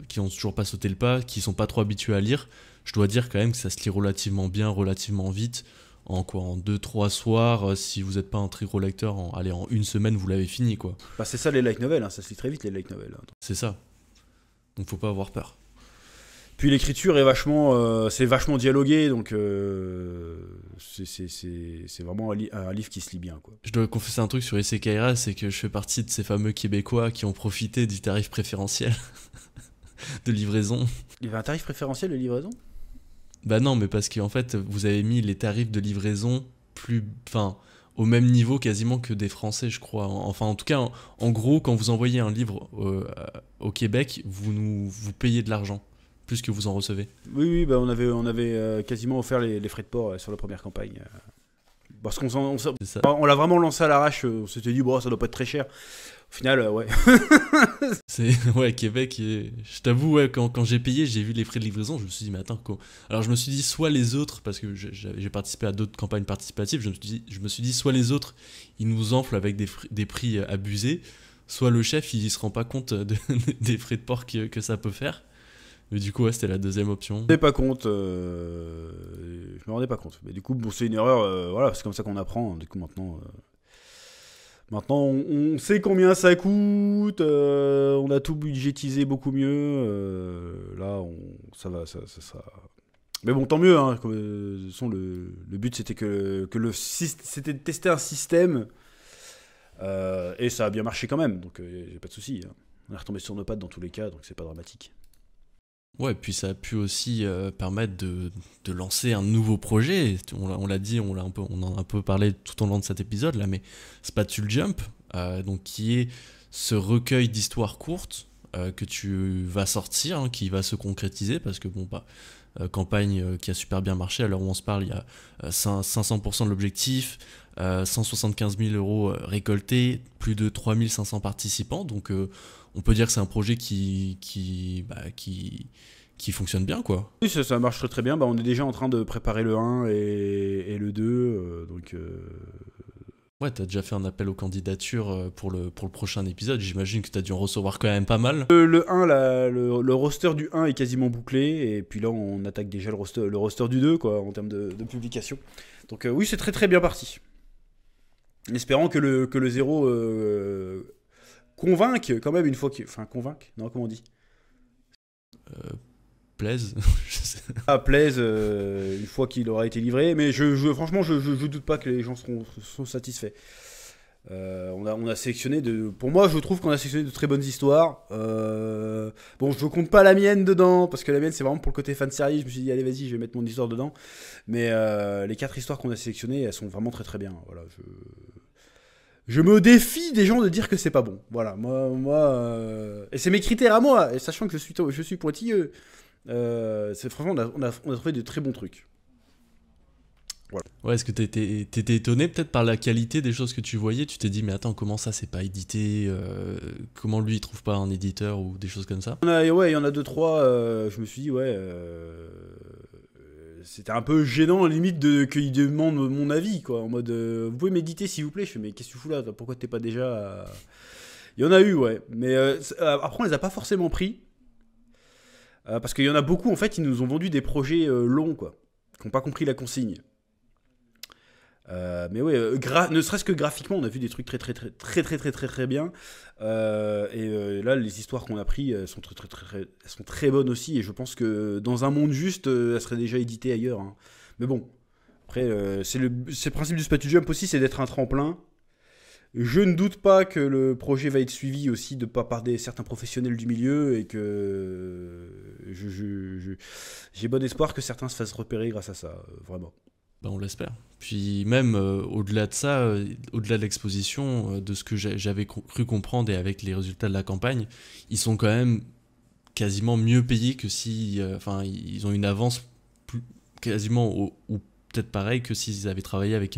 qui ont toujours pas sauté le pas, qui sont pas trop habitués à lire, je dois dire quand même que ça se lit relativement bien, relativement vite. En 2-3 soirs, si vous n'êtes pas un très gros lecteur, en une semaine, vous l'avez fini, quoi.
Bah, c'est ça les light novels, hein, ça se lit très vite les light novels. Hein.
C'est ça. Donc faut pas avoir peur.
Puis l'écriture est vachement, c'est vachement dialogué, donc c'est vraiment un livre qui se lit bien, quoi.
Je dois confesser un truc sur Isekai'ra, c'est que je fais partie de ces fameux Québécois qui ont profité du tarif préférentiel de livraison.
Il y avait un tarif préférentiel de livraison?
Bah non, mais parce qu'en fait, vous avez mis les tarifs de livraison au même niveau quasiment que des Français, je crois. Enfin, en tout cas, en gros, quand vous envoyez un livre au Québec, vous payez de l'argent, plus que vous en recevez.
Oui, bah on avait quasiment offert les frais de port sur la première campagne. Parce on l'a vraiment lancé à l'arrache, on s'était dit, bon, ça doit pas être très cher. Au final, ouais.
Ouais, Québec, je t'avoue, ouais, quand j'ai payé, j'ai vu les frais de livraison, je me suis dit, mais attends, quoi. Alors je me suis dit, soit les autres, parce que j'ai participé à d'autres campagnes participatives, je me suis dit, soit les autres, ils nous enflent avec des prix abusés, soit le chef, il se rend pas compte des frais de port que ça peut faire. Mais du coup, ouais, c'était la deuxième option.
Je me rendais pas compte. Je me rendais pas compte. Mais du coup, bon, c'est une erreur. Voilà, c'est comme ça qu'on apprend. Du coup, maintenant, on sait combien ça coûte. On a tout budgétisé beaucoup mieux. Là, ça va, ça. Mais bon, tant mieux. Hein, le but, c'était c'était de tester un système. Et ça a bien marché quand même. Donc, j'ai pas de souci. Hein. On est retombé sur nos pattes dans tous les cas, donc c'est pas dramatique.
Ouais, puis ça a pu aussi permettre de lancer un nouveau projet. On l'a dit, on en a un peu parlé tout au long de cet épisode là, mais Spatule Jump, donc qui est ce recueil d'histoires courtes que tu vas sortir, hein, qui va se concrétiser parce que bon bah campagne qui a super bien marché. À l'heure où on se parle, il y a 500% de l'objectif, 175 000 euros récoltés, plus de 3500 participants, donc on peut dire que c'est un projet qui fonctionne bien, quoi.
Oui, ça marche très très bien. Bah, on est déjà en train de préparer le 1 et le 2.
Ouais, t'as déjà fait un appel aux candidatures pour le prochain épisode. J'imagine que t'as dû en recevoir quand même pas mal.
Le 1, le roster du 1 est quasiment bouclé. Et puis là, on attaque déjà le roster du 2, quoi, en termes de publication. Donc oui, c'est très très bien parti. En espérant que le 0 convainque quand même une fois qu'il... Enfin, convainque? Non, comment on dit?
Plaise.
Plaise une fois qu'il aura été livré. Mais franchement, je doute pas que les gens sont satisfaits. On a sélectionné pour moi, je trouve qu'on a sélectionné de très bonnes histoires. Bon, je compte pas la mienne dedans parce que la mienne c'est vraiment pour le côté fan série. Je me suis dit allez vas-y, je vais mettre mon histoire dedans. Mais les 4 histoires qu'on a sélectionnées, elles sont vraiment très très bien. Voilà, je me défie des gens de dire que c'est pas bon. Voilà, moi et c'est mes critères à moi. Et sachant que je suis pointilleux, franchement on a trouvé de très bons trucs. Voilà.
Ouais, est-ce que t'étais étonné peut-être par la qualité des choses que tu voyais? Tu t'es dit mais attends, comment ça c'est pas édité, comment lui il trouve pas un éditeur ou des choses comme ça?
Ouais, il y en a 2-3, je me suis dit ouais, c'était un peu gênant limite qu'il demande mon avis, quoi, en mode vous pouvez m'éditer s'il vous plaît. Je fais mais qu'est-ce que tu fous là, pourquoi t'es pas déjà... Il y en a eu, ouais, mais après on les a pas forcément pris, parce qu'il y en a beaucoup en fait, ils nous ont vendu des projets longs, quoi, qui n'ont pas compris la consigne. Mais ouais, ne serait-ce que graphiquement, on a vu des trucs très bien. Là, les histoires qu'on a prises elles sont très bonnes aussi. Et je pense que dans un monde juste, elles seraient déjà éditées ailleurs. Hein. Mais bon, après, c'est le principe du Spatule Jump aussi, c'est d'être un tremplin. Je ne doute pas que le projet va être suivi aussi par certains professionnels du milieu et que j'ai bon espoir que certains se fassent repérer grâce à ça, vraiment.
Ben, on l'espère. Puis même au-delà de ça, au-delà de l'exposition, de ce que j'avais cru comprendre et avec les résultats de la campagne, ils sont quand même quasiment mieux payés que si... ils ont une avance quasiment ou peut-être pareil que s'ils avaient travaillé avec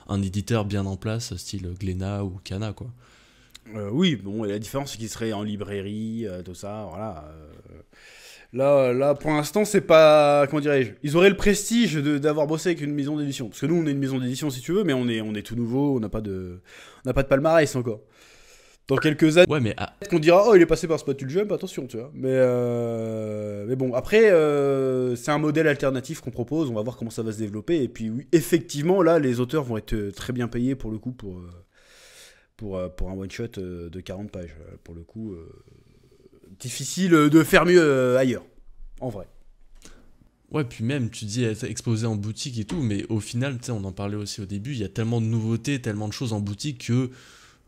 un éditeur bien en place, style Glénat ou Kana, quoi.
Oui, bon, la différence c'est qu'ils seraient en librairie, tout ça, voilà. Là, pour l'instant, c'est pas. Comment dirais-je? Ils auraient le prestige d'avoir bossé avec une maison d'édition. Parce que nous, on est une maison d'édition, si tu veux, mais on est tout nouveau, on n'a pas de palmarès encore. Dans quelques années,
Ouais, mais
peut-être qu'on dira, oh, il est passé par Spatule Jump, attention, tu vois. Mais bon, après, c'est un modèle alternatif qu'on propose, on va voir comment ça va se développer. Et puis, oui, effectivement, là, les auteurs vont être très bien payés pour le coup, pour un one-shot de 40 pages. Pour le coup, difficile de faire mieux ailleurs, en vrai.
ouais, puis même, tu dis être exposé en boutique et tout, mais au final, tu sais, on en parlait aussi au début, il y a tellement de nouveautés, tellement de choses en boutique que,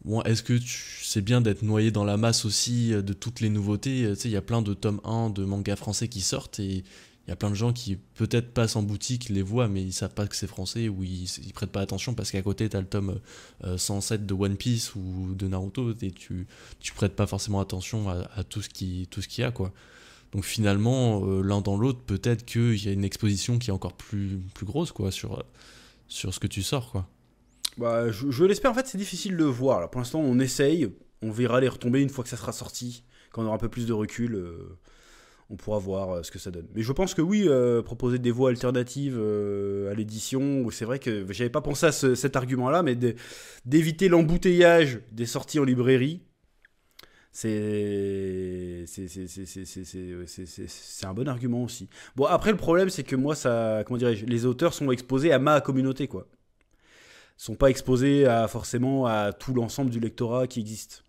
bon, est-ce que c'est bien d'être noyé dans la masse aussi de toutes les nouveautés? Tu sais, il y a plein de tomes 1 de mangas français qui sortent et il y a plein de gens qui peut-être passent en boutique, les voient, mais ils savent pas que c'est français ou ils prêtent pas attention parce qu'à côté, t'as le tome 107 de One Piece ou de Naruto et tu prêtes pas forcément attention à tout ce qu'il y a, quoi. Donc finalement, l'un dans l'autre, peut-être qu'il y a une exposition qui est encore plus grosse, quoi, sur ce que tu sors, quoi.
Bah, je l'espère, en fait, c'est difficile de voir. Là. Pour l'instant, on essaye, on verra les retombées une fois que ça sera sorti. Quand on aura un peu plus de recul, on pourra voir ce que ça donne. Mais je pense que oui, proposer des voies alternatives à l'édition, c'est vrai que j'avais pas pensé à cet argument-là, mais d'éviter l'embouteillage des sorties en librairie, c'est un bon argument aussi. Bon, après, le problème, c'est que moi, comment dirais-je, les auteurs sont exposés à ma communauté, quoi. Sont pas exposés forcément à tout l'ensemble du lectorat qui existe.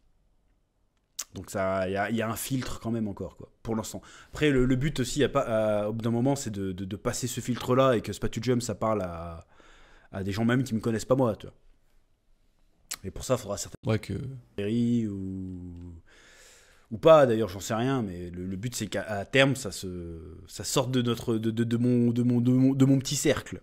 Donc il y a un filtre quand même encore, quoi, pour l'instant. Après, le but aussi, au bout d'un moment, c'est de passer ce filtre-là et que Spatule Jump, ça parle à des gens même qui me connaissent pas moi, tu vois. Et pour ça, il faudra certaines
Ouais, que.
séries ou pas, d'ailleurs, j'en sais rien, mais le but, c'est qu'à terme, ça sorte de mon petit cercle.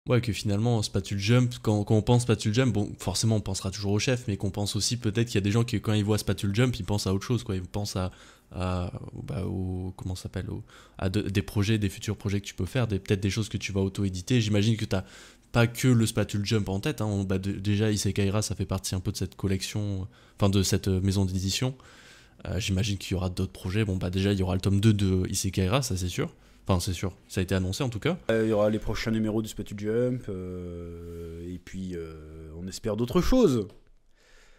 Ouais, que finalement, Spatule Jump, quand on pense Spatule Jump, bon, forcément, on pensera toujours au chef, mais qu'on pense aussi peut-être qu'il y a des gens qui, quand ils voient Spatule Jump, ils pensent à autre chose, quoi. Ils pensent comment ça s'appelle, des projets, des futurs projets que tu peux faire, peut-être des choses que tu vas auto-éditer. J'imagine que t'as pas que le Spatule Jump en tête, hein. Déjà, Isekai'ra, ça fait partie un peu de cette collection, enfin, de cette maison d'édition. J'imagine qu'il y aura d'autres projets. Bon, bah, déjà, il y aura le tome 2 de Isekai'ra, ça c'est sûr. Enfin, c'est sûr, ça a été annoncé en tout cas.
Il y aura les prochains numéros du Spatule Jump, et puis on espère d'autres choses.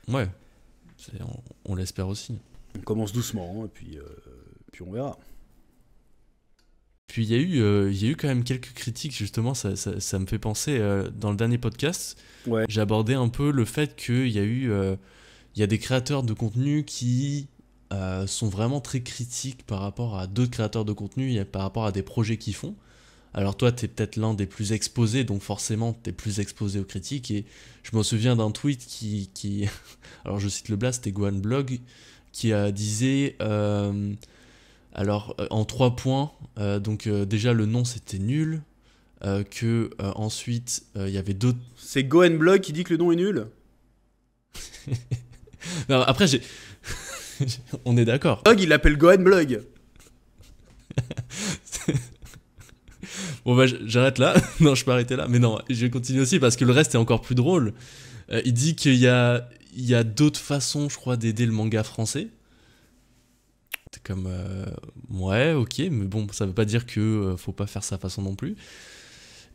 Ouais, on l'espère aussi.
On commence doucement, hein, puis on verra.
Puis il y a eu quand même quelques critiques, justement, ça me fait penser, dans le dernier podcast,
Ouais.
j'ai abordé un peu le fait qu'il y a il y a des créateurs de contenu qui sont vraiment très critiques par rapport à d'autres créateurs de contenu et par rapport à des projets qu'ils font. Alors toi, t'es peut-être l'un des plus exposés, donc forcément, t'es plus exposé aux critiques. Et je me souviens d'un tweet alors je cite le blast, c'était Gohan Blog, qui a disait, en 3 points, déjà le nom c'était nul, ensuite il y avait d'autres...
C'est Gohan Blog qui dit que le nom est nul.
Non, après, on est d'accord.
Blog, il l'appelle Gohan Blog.
Bon bah j'arrête là. Non, je peux arrêter là. Mais non, je vais continuer aussi parce que le reste est encore plus drôle. Il dit qu'il y a d'autres façons, je crois, d'aider le manga français. C'est comme... ouais, ok, mais bon, ça veut pas dire que faut pas faire sa façon non plus.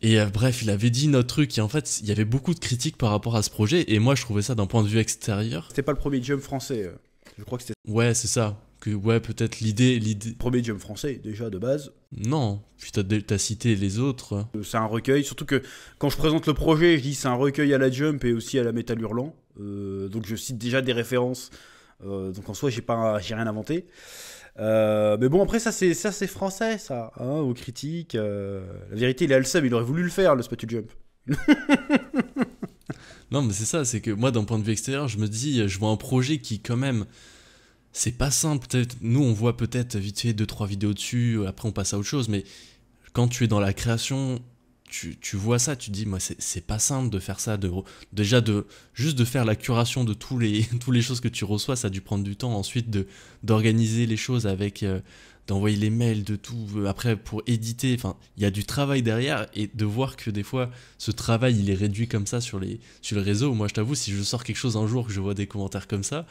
Et bref, il avait dit notre truc, et en fait, il y avait beaucoup de critiques par rapport à ce projet, et moi, je trouvais ça d'un point de vue extérieur.
C'était pas le premier jump français. Je crois que c'était
Ouais, c'est ça. Ouais, peut-être l'idée...
le premier jump français, déjà, de base.
Non, puis t'as cité les autres.
C'est un recueil, surtout que quand je présente le projet, je dis c'est un recueil à la Jump et aussi à la Métal Hurlant. Donc je cite déjà des références. Donc en soi, j'ai rien inventé. Mais bon, après, ça c'est français, ça, hein, aux critiques. La vérité, il est Alsem, il aurait voulu le faire, le Spatule Jump.
Non, mais c'est ça, c'est que moi, d'un point de vue extérieur, je me dis, je vois un projet qui, quand même, c'est pas simple. Peut-être, nous, on voit peut-être vite fait 2-3 vidéos dessus, après on passe à autre chose, mais quand tu es dans la création, tu vois ça, tu te dis, moi, c'est pas simple de faire ça, juste de faire la curation de tous les choses que tu reçois, ça a dû prendre du temps. Ensuite, d'organiser les choses avec, d'envoyer les mails, de tout, après pour éditer, enfin, il y a du travail derrière, et de voir que des fois, ce travail, il est réduit comme ça sur les réseaux. Moi, je t'avoue, si je sors quelque chose un jour, que je vois des commentaires comme ça,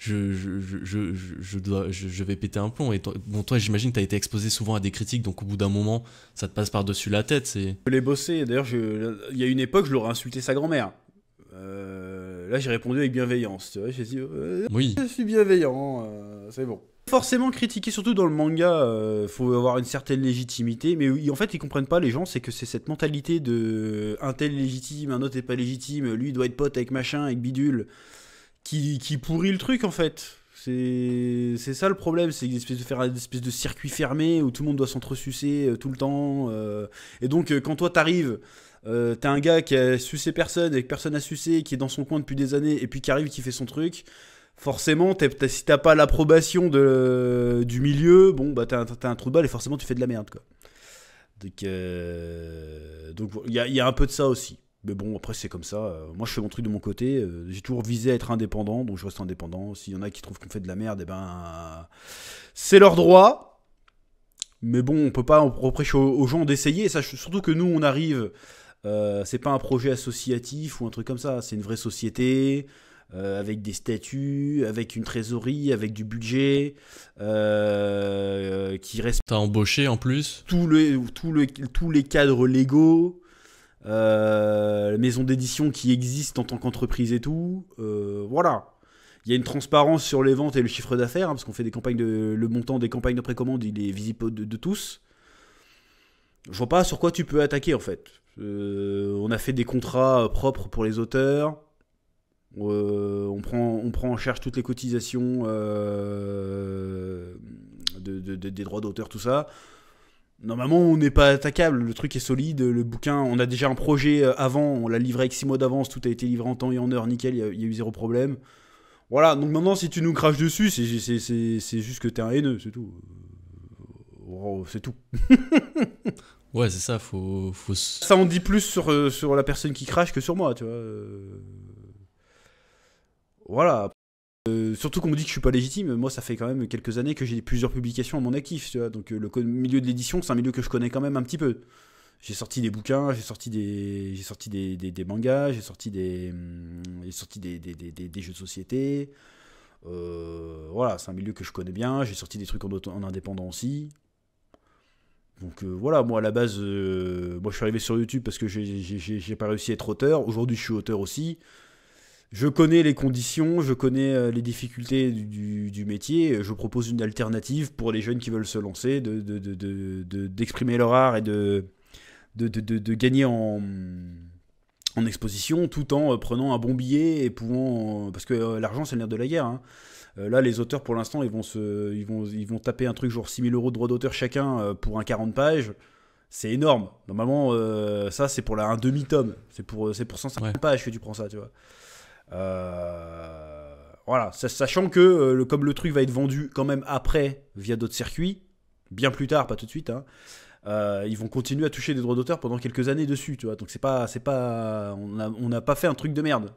je vais péter un plomb. Et toi, j'imagine que tu as été exposé souvent à des critiques, donc au bout d'un moment, ça te passe par-dessus la tête.
Je l'ai bossé, d'ailleurs, il y a une époque, je l'aurais insulté sa grand-mère. Là, j'ai répondu avec bienveillance. Tu vois, j'ai dit,
Oui.
je suis bienveillant, c'est bon. Forcément critiquer, surtout dans le manga, faut avoir une certaine légitimité, mais en fait ils comprennent pas les gens, c'est que c'est cette mentalité de un tel est légitime, un autre est pas légitime, lui doit être pote avec machin, avec bidule, qui pourrit le truc en fait. C'est ça le problème, c'est faire une espèce de circuit fermé où tout le monde doit s'entresucer tout le temps. Et donc quand toi t'arrives, t'as un gars qui a sucé personne et que personne a sucé, qui est dans son coin depuis des années, et puis qui arrive, qui fait son truc. Forcément, si t'as pas l'approbation du milieu, bon bah t'as un trou de balle et forcément tu fais de la merde quoi. Donc il y a un peu de ça aussi. Mais bon, après c'est comme ça. Moi je fais mon truc de mon côté. J'ai toujours visé à être indépendant, donc je reste indépendant. S'il y en a qui trouvent qu'on fait de la merde, et ben c'est leur droit. Mais bon, on peut pas reprocher aux gens d'essayer. Surtout que nous on arrive. C'est pas un projet associatif ou un truc comme ça. C'est une vraie société. Avec des statuts, avec une trésorerie, avec du budget, qui reste.
T'as embauché en plus
tous les cadres légaux, maisons d'édition qui existent en tant qu'entreprise et tout. Voilà. Il y a une transparence sur les ventes et le chiffre d'affaires, hein, parce qu'on fait le montant des campagnes de précommande, il est visible de tous. Je vois pas sur quoi tu peux attaquer en fait. On a fait des contrats propres pour les auteurs. On prend en charge toutes les cotisations des droits d'auteur, tout ça. Normalement, on n'est pas attaquable. Le truc est solide. Le bouquin, on a déjà un projet avant. On l'a livré avec 6 mois d'avance. Tout a été livré en temps et en heure. Nickel, il y a eu zéro problème. Voilà. Donc maintenant, si tu nous craches dessus, c'est juste que t'es un haineux. C'est tout. C'est tout.
Ouais, c'est ça. Faut...
Ça en dit plus sur la personne qui crache que sur moi, tu vois. Voilà. Surtout qu'on me dit que je suis pas légitime. Moi, ça fait quand même quelques années que j'ai plusieurs publications à mon actif, tu vois. Donc le milieu de l'édition, c'est un milieu que je connais quand même un petit peu. J'ai sorti des bouquins, j'ai sorti des mangas, j'ai sorti des jeux de société. Voilà, c'est un milieu que je connais bien. J'ai sorti des trucs en indépendant aussi. Donc voilà, moi à la base, moi je suis arrivé sur YouTube parce que j'ai pas réussi à être auteur. Aujourd'hui, je suis auteur aussi. Je connais les conditions, je connais les difficultés du métier. Je propose une alternative pour les jeunes qui veulent se lancer, d'exprimer leur art et de gagner en exposition tout en prenant un bon billet et pouvant... parce que l'argent, c'est le nerf de la guerre. Hein. Là, les auteurs, pour l'instant, ils vont taper un truc genre 6 000 € de droits d'auteur chacun pour un 40 pages. C'est énorme. Normalement, ça, c'est pour un demi-tome. C'est pour 150 pages que tu prends ça, tu vois. Voilà, sachant que comme le truc va être vendu quand même après via d'autres circuits, bien plus tard, pas tout de suite, hein, ils vont continuer à toucher des droits d'auteur pendant quelques années dessus, tu vois. Donc on n'a pas fait un truc de merde.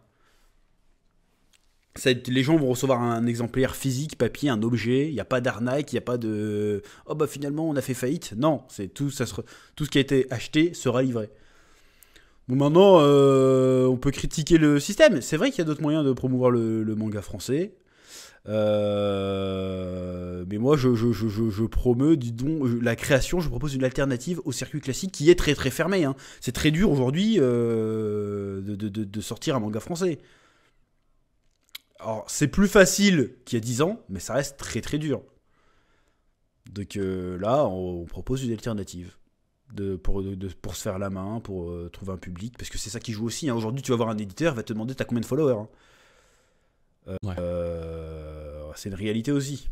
Les gens vont recevoir un exemplaire physique, papier, un objet. Il n'y a pas d'arnaque, il n'y a pas de oh bah finalement on a fait faillite. Non, c'est tout ce qui a été acheté sera livré. Bon, maintenant, on peut critiquer le système. C'est vrai qu'il y a d'autres moyens de promouvoir le manga français. Mais moi, je promeus, dis donc, la création. Je propose une alternative au circuit classique qui est très très fermé. Hein. C'est très dur aujourd'hui de sortir un manga français. Alors, c'est plus facile qu'il y a 10 ans, mais ça reste très très dur. Donc là, on propose une alternative. Pour se faire la main, pour trouver un public, parce que c'est ça qui joue aussi. Hein. Aujourd'hui, tu vas voir un éditeur, il va te demander t'as combien de followers. Hein. C'est une réalité aussi.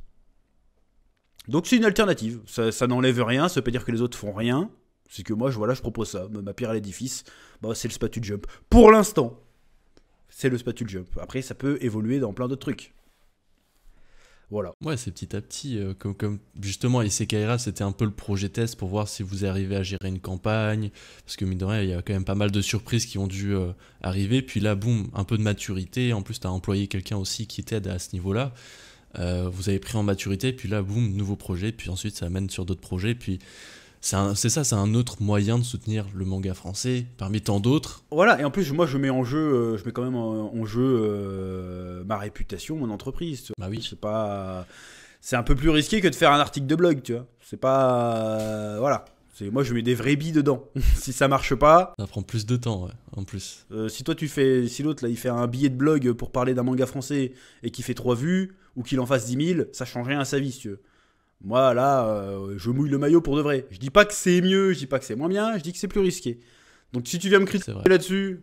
Donc c'est une alternative. Ça n'enlève rien, ça veut pas dire que les autres font rien. C'est que moi, je propose ça. Ma pierre à l'édifice, bah, c'est le Spatule Jump. Pour l'instant, c'est le Spatule Jump. Après, ça peut évoluer dans plein d'autres trucs. Voilà.
Ouais, c'est petit à petit. Comme justement, Isekai'ra, c'était un peu le projet test pour voir si vous arrivez à gérer une campagne. Parce que, mine de rien, il y a quand même pas mal de surprises qui ont dû arriver. Puis là, boum, un peu de maturité. En plus, tu as employé quelqu'un aussi qui t'aide à ce niveau-là. Vous avez pris en maturité. Puis là, boum, nouveau projet. Puis ensuite, ça amène sur d'autres projets. Puis c'est ça, c'est un autre moyen de soutenir le manga français, parmi tant d'autres.
Voilà, et en plus, moi, je mets en jeu, je mets quand même en jeu ma réputation, mon entreprise. Tu vois.
Bah oui.
C'est un peu plus risqué que de faire un article de blog, tu vois. C'est pas... voilà. Moi, je mets des vrais billes dedans. Si ça marche pas...
Ça prend plus de temps, ouais, en plus.
Si l'autre, là, il fait un billet de blog pour parler d'un manga français et qu'il fait 3 vues, ou qu'il en fasse 10 000, ça change rien à sa vie, si tu veux. Moi, là, je mouille le maillot pour de vrai. Je dis pas que c'est mieux, je dis pas que c'est moins bien, je dis que c'est plus risqué. Donc, si tu viens me critiquer là-dessus...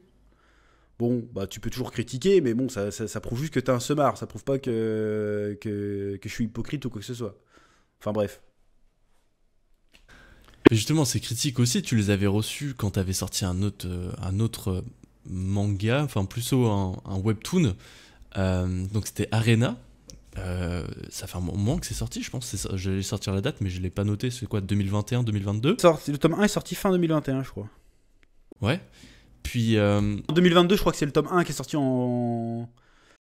Bon, bah tu peux toujours critiquer, mais bon, ça prouve juste que t'es un semard. Ça prouve pas que je suis hypocrite ou quoi que ce soit. Enfin bref.
Mais justement, ces critiques aussi, tu les avais reçues quand t'avais sorti un autre manga, enfin plutôt un webtoon. Donc c'était Arena. Ça fait un moment que c'est sorti, je pense. J'allais sortir la date, mais je l'ai pas noté. C'est quoi, 2021, 2022 ?
Le tome 1 est sorti fin 2021, je crois.
Ouais. Puis
en 2022, je crois que c'est le tome 1 qui est sorti en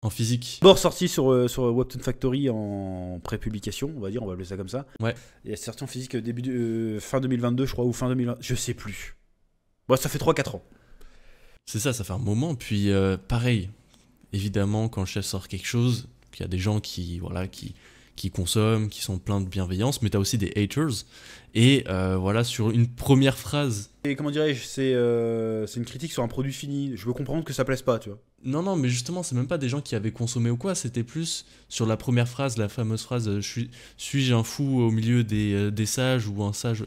physique.
D'abord sorti sur Webtoon Factory en pré-publication, on va appeler ça comme ça.
Ouais.
Et est sorti en physique fin 2022, je crois, ou fin 2020, je sais plus. Bon, ça fait 3-4 ans.
C'est ça fait un moment. Puis pareil, évidemment, quand le chef sort quelque chose, qu'il y a des gens qui consomment, qui sont pleins de bienveillance, mais t'as aussi des haters. Et voilà, sur une première phrase...
Et comment dirais-je, c'est une critique sur un produit fini. Je veux comprendre que ça plaise pas, tu vois.
Non, mais justement, c'est même pas des gens qui avaient consommé ou quoi, c'était plus sur la première phrase, la fameuse phrase suis-je un fou au milieu des sages ou un sage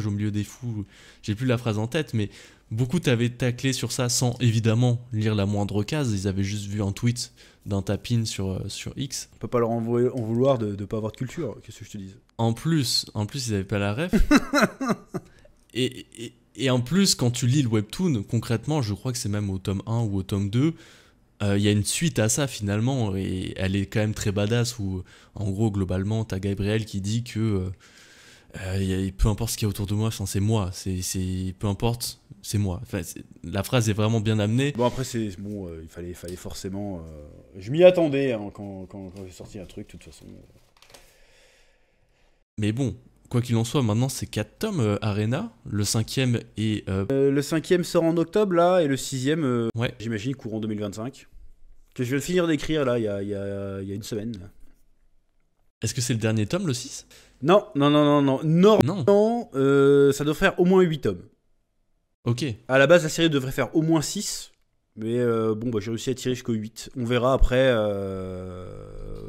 au milieu des fous. J'ai plus la phrase en tête, mais beaucoup t'avaient taclé sur ça sans évidemment lire la moindre case. Ils avaient juste vu un tweet d'un tapin sur X.
On peut pas leur en vouloir de pas avoir de culture, qu'est-ce que je te dise.
En plus, ils avaient pas la ref. Et en plus, quand tu lis le webtoon, concrètement, je crois que c'est même au tome 1 ou au tome 2, il y a une suite à ça finalement, et elle est quand même très badass, où en gros, globalement, t'as Gabriel qui dit que peu importe ce qu'il y a autour de moi, c'est moi, peu importe, c'est moi. Enfin, la phrase est vraiment bien amenée.
Bon, après, il fallait forcément... Je m'y attendais hein, quand j'ai sorti un truc, de toute façon.
Mais bon... Quoi qu'il en soit, maintenant c'est 4 tomes Arena, le 5e est...
Le 5e sort en octobre là, et le 6e,
ouais.
J'imagine, courant 2025. Que je viens de finir d'écrire là, il y a une semaine.
Est-ce que c'est le dernier tome, le 6 ?
Non. Normalement, ça doit faire au moins 8 tomes.
Ok.
À la base, la série devrait faire au moins 6. Mais j'ai réussi à tirer jusqu'au 8. On verra après.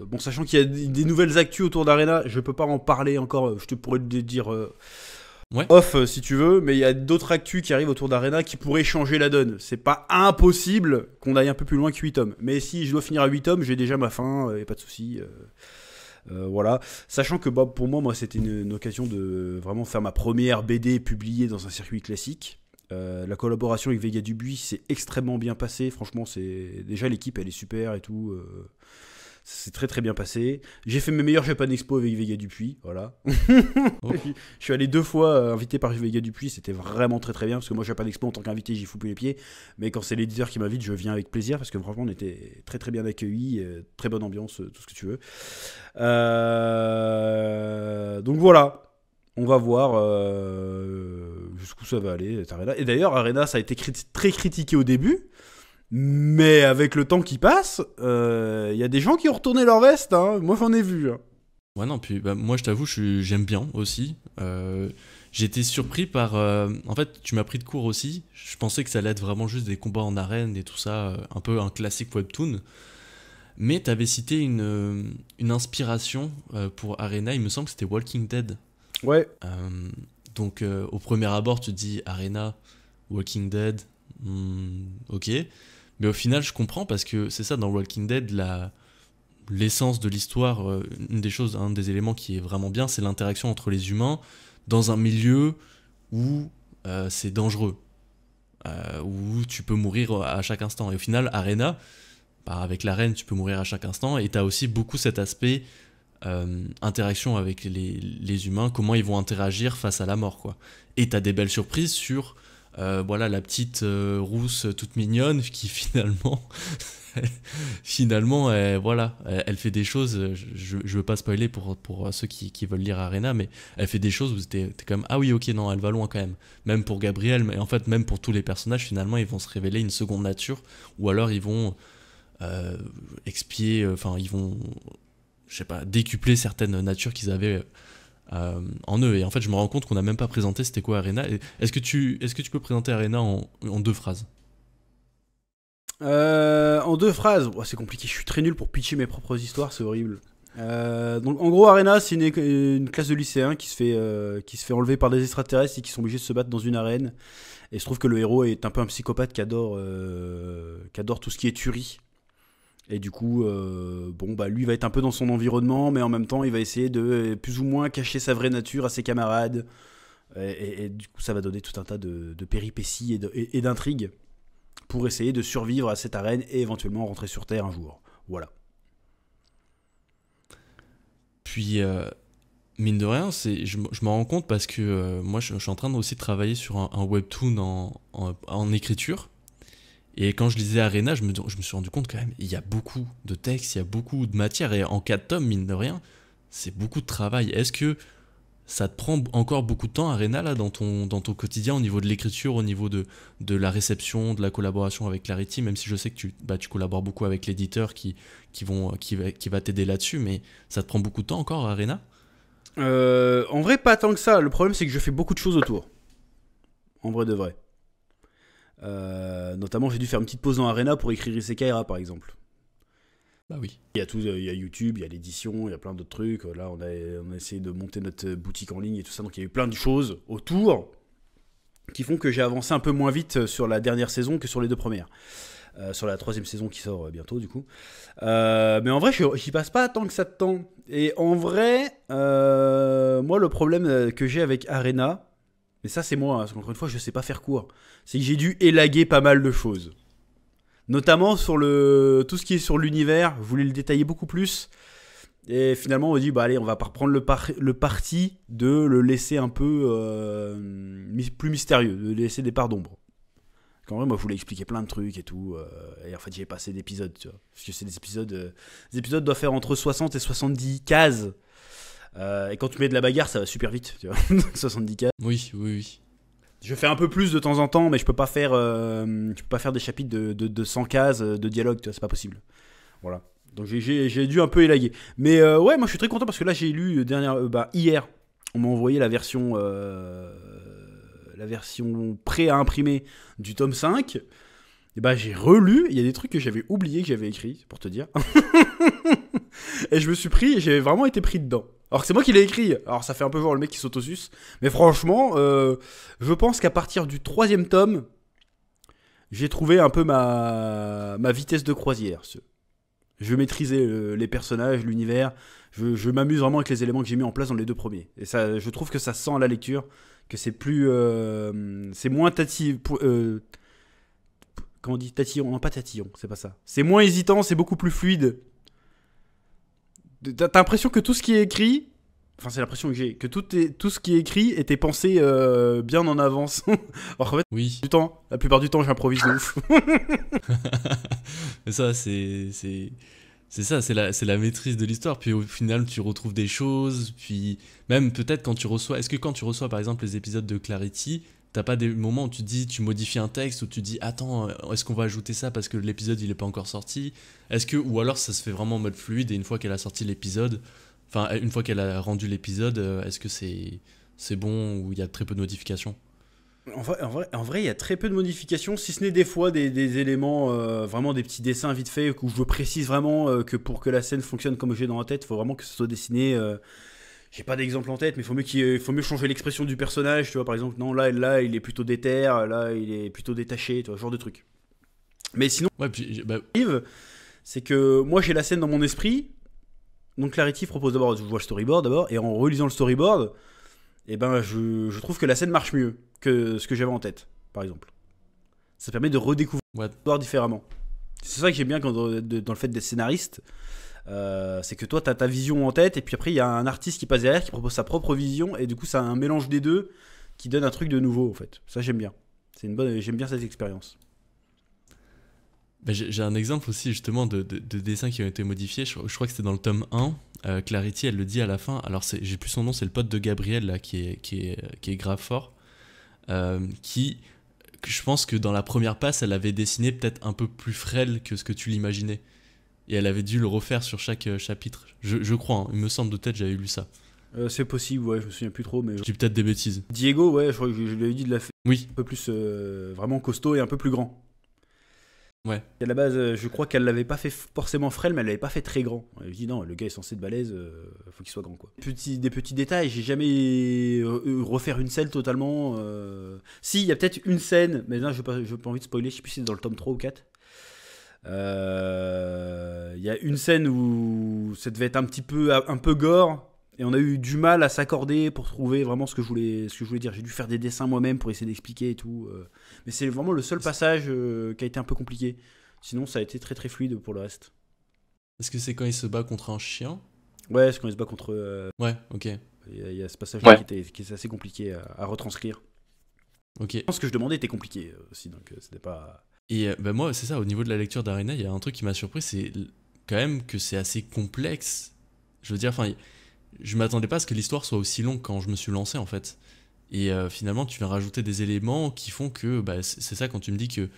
Bon, sachant qu'il y a des nouvelles actus autour d'Arena, je peux pas en parler encore. Je te pourrais te dire off si tu veux. Mais il y a d'autres actus qui arrivent autour d'Arena qui pourraient changer la donne. C'est pas impossible qu'on aille un peu plus loin que 8 tomes. Mais si je dois finir à 8 tomes, j'ai déjà ma fin. Et pas de souci. Voilà. Sachant que pour moi, c'était une occasion de vraiment faire ma première BD publiée dans un circuit classique. La collaboration avec Vega Dubuis s'est extrêmement bien passée. Franchement, déjà l'équipe, elle est super et tout. C'est très très bien passé. J'ai fait mes meilleurs Japan Expo avec Vega Dupuis, voilà. Oh. Je suis allé 2 fois invité par Vega Dupuis, c'était vraiment très très bien, parce que moi Japan Expo en tant qu'invité j'y fous plus les pieds, mais quand c'est l'éditeur qui m'invite je viens avec plaisir, parce que franchement on était très très bien accueillis, très bonne ambiance, tout ce que tu veux. Donc voilà. On va voir jusqu'où ça va aller, Arena. Et d'ailleurs, Arena, ça a été très critiqué au début. Mais avec le temps qui passe, y a des gens qui ont retourné leur veste. Hein. Moi, j'en ai vu. Hein.
Ouais, non, puis moi, je t'avoue, j'aime bien aussi. J'ai été surpris par... en fait, tu m'as pris de court aussi. Je pensais que ça allait être vraiment juste des combats en arène et tout ça. Un peu un classique webtoon. Mais t'avais cité une inspiration pour Arena. Il me semble que c'était Walking Dead.
Ouais.
Donc au premier abord tu te dis Arena, Walking Dead, ok, mais au final je comprends, parce que c'est ça, dans Walking Dead, l'essence de l'histoire, un des éléments qui est vraiment bien, c'est l'interaction entre les humains dans un milieu où c'est dangereux, où tu peux mourir à chaque instant. Et au final Arena, avec l'arène tu peux mourir à chaque instant, et t'as aussi beaucoup cet aspect interaction avec les humains, comment ils vont interagir face à la mort, quoi. Et t'as des belles surprises sur voilà, la petite rousse toute mignonne qui finalement, voilà, elle fait des choses, je veux pas spoiler pour ceux qui veulent lire Arena, mais elle fait des choses où t'es comme, ah oui, ok, non, elle va loin quand même. Même pour Gabriel, mais en fait, même pour tous les personnages, finalement, ils vont se révéler une seconde nature, ou alors ils vont expier, enfin, ils vont, je sais pas, décupler certaines natures qu'ils avaient en eux. Et en fait, je me rends compte qu'on n'a même pas présenté c'était quoi Arena. Est-ce que tu peux présenter Arena en 2 phrases?
En 2 phrases, oh, c'est compliqué, je suis très nul pour pitcher mes propres histoires, c'est horrible. Donc en gros, Arena, c'est une classe de lycéens qui se fait enlever par des extraterrestres et qui sont obligés de se battre dans une arène. Et je trouve que le héros est un peu un psychopathe qui adore tout ce qui est tuerie. Et du coup, bon, bah, lui va être un peu dans son environnement, mais en même temps, il va essayer de plus ou moins cacher sa vraie nature à ses camarades. Et du coup, ça va donner tout un tas de péripéties et d'intrigues pour essayer de survivre à cette arène et éventuellement rentrer sur Terre un jour. Voilà.
Puis, mine de rien, je me rends compte parce que moi, je suis en train aussi de travailler sur un webtoon en écriture. Et quand je lisais Arena, je me suis rendu compte quand même, il y a beaucoup de textes, il y a beaucoup de matière, et en 4 tomes, mine de rien, c'est beaucoup de travail. Est-ce que ça te prend encore beaucoup de temps, Arena, là, dans ton quotidien, au niveau de l'écriture, au niveau de la réception, de la collaboration avec Clarity, même si je sais que tu collabores beaucoup avec l'éditeur qui va t'aider là-dessus, mais ça te prend beaucoup de temps encore, Arena?
En vrai, pas tant que ça. Le problème, c'est que je fais beaucoup de choses autour. En vrai de vrai. Notamment, j'ai dû faire une petite pause dans Arena pour écrire Isekai'ra, par exemple.
Bah oui.
Il y a tout, il y a YouTube, il y a l'édition, il y a plein d'autres trucs. Là, on a essayé de monter notre boutique en ligne et tout ça. Donc, il y a eu plein de choses autour qui font que j'ai avancé un peu moins vite sur la dernière saison que sur les 2 premières. Sur la 3e saison qui sort bientôt, du coup. Mais en vrai, j'y passe pas tant que ça de temps. Et en vrai, moi, le problème que j'ai avec Arena, mais ça, c'est moi, parce qu'encore une fois, je sais pas faire court, c'est que j'ai dû élaguer pas mal de choses. Notamment sur tout ce qui est sur l'univers, je voulais le détailler beaucoup plus. Et finalement, on m'a dit, bah allez, on va pas reprendre le parti de le laisser un peu plus mystérieux, de laisser des parts d'ombre. Qu'en vrai, moi, je voulais expliquer plein de trucs et tout. Et en fait, j'y ai pas assez d'épisodes, tu vois. Parce que c'est des épisodes. Les épisodes doivent faire entre 60 et 70 cases. Et quand tu mets de la bagarre, ça va super vite, tu vois. 70 cases.
Oui, oui, oui.
Je fais un peu plus de temps en temps, mais je peux pas faire des chapitres de 100 cases de dialogue, tu vois, c'est pas possible. Voilà. Donc j'ai dû un peu élaguer. Mais ouais, moi je suis très content parce que là j'ai lu hier, on m'a envoyé la version prêt à imprimer du tome 5. Et bah j'ai relu, il y a des trucs que j'avais oublié que j'avais écrit, pour te dire. Et j'ai vraiment été pris dedans. Alors que c'est moi qui l'ai écrit, alors ça fait un peu voir le mec qui s'autosuce, mais franchement, je pense qu'à partir du 3e tome, j'ai trouvé un peu ma vitesse de croisière. Je maîtrisais les personnages, l'univers, je m'amuse vraiment avec les éléments que j'ai mis en place dans les 2 premiers. Et ça, je trouve que ça sent à la lecture, que c'est plus... c'est moins comment on dit, tatillon? Non, pas tatillon, c'est pas ça. C'est moins hésitant, c'est beaucoup plus fluide. T'as l'impression que tout ce qui est écrit, enfin c'est l'impression que j'ai, que tout ce qui est écrit était pensé bien en avance. Alors en fait,
oui.
La plupart du temps j'improvise de ouf.
Mais ça, c'est ça, c'est la maîtrise de l'histoire. Puis au final, tu retrouves des choses. Puis même peut-être quand tu reçois, est-ce que quand tu reçois par exemple les épisodes de Clarity, t'as pas des moments où tu modifies un texte, où tu dis attends, est-ce qu'on va ajouter ça parce que l'épisode il est pas encore sorti? Ou alors ça se fait vraiment en mode fluide et une fois qu'elle a sorti l'épisode, enfin une fois qu'elle a rendu l'épisode, est-ce que c'est bon ou il y a très peu de modifications?
En vrai, il y a très peu de modifications, si ce n'est des fois des éléments, vraiment des petits dessins vite faits, où je précise vraiment que pour que la scène fonctionne comme j'ai dans la tête, il faut vraiment que ce soit dessiné. J'ai pas d'exemple en tête, mais il faut mieux changer l'expression du personnage, tu vois, par exemple, non, là il est plutôt déter, là il est plutôt détaché, tu vois, ce genre de truc. Mais sinon,
ouais, puis,
c'est que moi j'ai la scène dans mon esprit, donc Clarity propose d'abord, je vois le storyboard d'abord, et en relisant le storyboard, et ben je trouve que la scène marche mieux que ce que j'avais en tête, par exemple. Ça permet de redécouvrir l'histoire différemment. C'est ça que j'aime bien dans le fait d'être scénariste. C'est que toi t'as ta vision en tête et puis après il y a un artiste qui passe derrière qui propose sa propre vision et du coup c'est un mélange des deux qui donne un truc de nouveau en fait. Ça j'aime bien. J'aime bien cette expérience.
Bah, j'ai un exemple aussi justement de dessins qui ont été modifiés. Je crois que c'était dans le tome 1. Clarity, elle le dit à la fin. Alors, j'ai plus son nom, c'est le pote de Gabriel là, qui est grave fort. Qui, que je pense que dans la première passe, elle avait dessiné peut-être un peu plus frêle que ce que tu l'imaginais. Et elle avait dû le refaire sur chaque chapitre. Je crois, hein, il me semble de tête, j'avais lu ça.
C'est possible, ouais, je me souviens plus trop. Mais
Je dis peut-être des bêtises.
Diego, ouais, je crois que je lui avais dit de la faire
Oui,
un peu plus vraiment costaud et un peu plus grand.
ouais.
À la base, je crois qu'elle l'avait pas fait forcément frêle, mais elle l'avait pas fait très grand. Elle dit non, le gars est censé être balèze, faut qu'il soit grand quoi. Des petits détails, j'ai jamais refaire une scène totalement. Si, il y a peut-être une scène, mais là, je n'ai pas envie de spoiler, je sais plus si c'est dans le tome 3 ou 4. Il y a une scène où ça devait être un peu gore. Et on a eu du mal à s'accorder pour trouver vraiment ce que je voulais dire. J'ai dû faire des dessins moi-même pour essayer d'expliquer et tout. Mais c'est vraiment le seul passage qui a été un peu compliqué. Sinon, ça a été très très fluide pour le reste.
Est-ce que c'est quand il se bat contre un chien?
Ouais, c'est quand il se bat contre.
Ouais, ok.
Il y a ce passage-là
Ouais.
qui est assez compliqué à retranscrire.
Ok.
Je pense que je demandais était compliqué aussi, donc c'était pas.
Et bah moi, c'est ça, au niveau de la lecture d'Arena, il y a un truc qui m'a surpris, c'est quand même que c'est assez complexe. Je veux dire, enfin, je m'attendais pas à ce que l'histoire soit aussi longue quand je me suis lancé en fait. Et finalement, tu viens rajouter des éléments qui font que, bah, c'est ça quand tu me dis que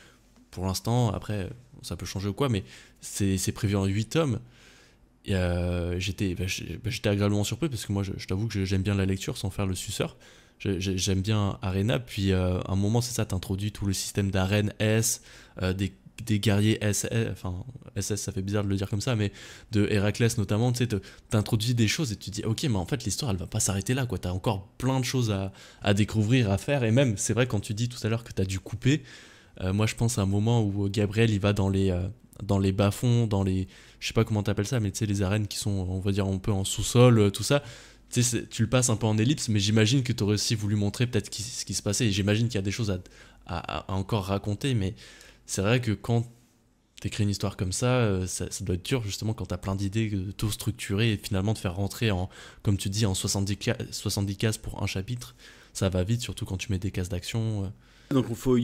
pour l'instant, après, ça peut changer ou quoi, mais c'est prévu en 8 tomes. Et j'étais agréablement surpris parce que moi, je t'avoue que j'aime bien la lecture sans faire le suceur. J'aime bien Arena, puis à un moment, c'est ça, t'introduis tout le système d'arène S, des guerriers SS, enfin SS, ça fait bizarre de le dire comme ça, mais de Héraclès notamment, tu sais, t'introduis des choses et tu te dis, ok, mais en fait, l'histoire, elle va pas s'arrêter là, quoi. T'as encore plein de choses à découvrir, à faire, et même, c'est vrai, quand tu dis tout à l'heure que t'as dû couper, moi, je pense à un moment où Gabriel, il va dans les bas-fonds, je sais pas comment t'appelles ça, mais tu sais, les arènes qui sont, on va dire, un peu en sous-sol, tout ça. Tu sais, tu le passes un peu en ellipse, mais j'imagine que tu aurais aussi voulu montrer peut-être ce qui se passait. Et j'imagine qu'il y a des choses à encore raconter, mais c'est vrai que quand t'écris une histoire comme ça doit être dur justement quand t'as plein d'idées, de tout structurer et finalement de faire rentrer comme tu dis, en 70 cases pour un chapitre. Ça va vite, surtout quand tu mets des cases d'action.
Donc faut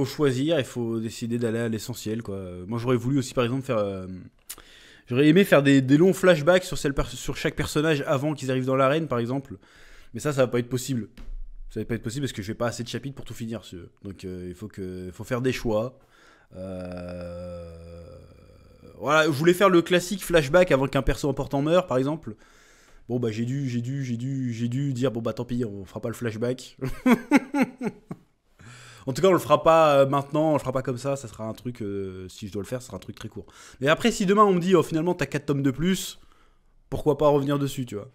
choisir, il faut décider d'aller à l'essentiel quoi. Moi j'aurais voulu aussi par exemple j'aurais aimé faire des longs flashbacks sur chaque personnage avant qu'ils arrivent dans l'arène par exemple. Mais ça va pas être possible. Ça va pas être possible parce que je vais pas assez de chapitres pour tout finir. Donc il faut faire des choix. Voilà, je voulais faire le classique flashback avant qu'un perso important meure par exemple. Bon bah j'ai dû dire bon bah tant pis, on fera pas le flashback. En tout cas on le fera pas maintenant, on le fera pas comme ça sera un truc, si je dois le faire, ça sera un truc très court. Mais après si demain on me dit oh, finalement t'as 4 tomes de plus, pourquoi pas revenir dessus tu vois.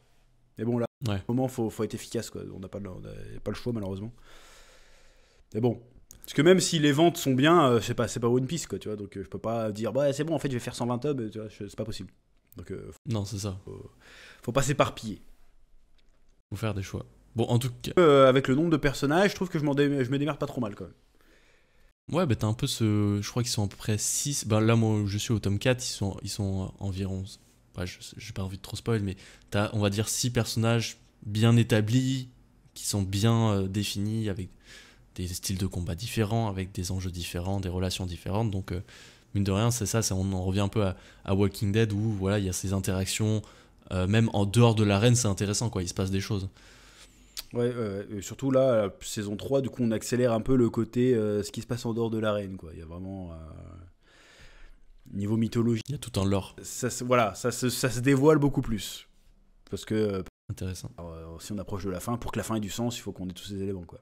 Mais bon là,
Ouais.
au moment faut être efficace quoi, on n'a pas le choix malheureusement. Mais bon, parce que même si les ventes sont bien, c'est pas One Piece quoi tu vois, donc je peux pas dire bah c'est bon en fait je vais faire 120 tomes, tu vois, c'est pas possible. Donc
Non, c'est ça.
faut pas s'éparpiller.
Faut faire des choix. Bon, en tout cas.
Avec le nombre de personnages, je trouve que je me démerde pas trop mal quand même.
Ouais, bah t'as un peu je crois qu'ils sont à peu près 6. Bah là, moi, je suis au tome 4, ils sont environ. Ouais, j'ai pas envie de trop spoil, mais t'as, on va dire, 6 personnages bien établis, qui sont bien définis, avec des styles de combat différents, avec des enjeux différents, des relations différentes. Donc, mine de rien, c'est ça, on en revient un peu à Walking Dead, où voilà, il y a ces interactions, même en dehors de l'arène, c'est intéressant, quoi, il se passe des choses.
Ouais, surtout là, saison 3, du coup, on accélère un peu le côté ce qui se passe en dehors de l'arène, quoi. Il y a vraiment. Niveau mythologie.
Il y a tout un lore.
Ça se dévoile beaucoup plus. Parce que
Intéressant.
si on approche de la fin, pour que la fin ait du sens, il faut qu'on ait tous ces éléments, quoi.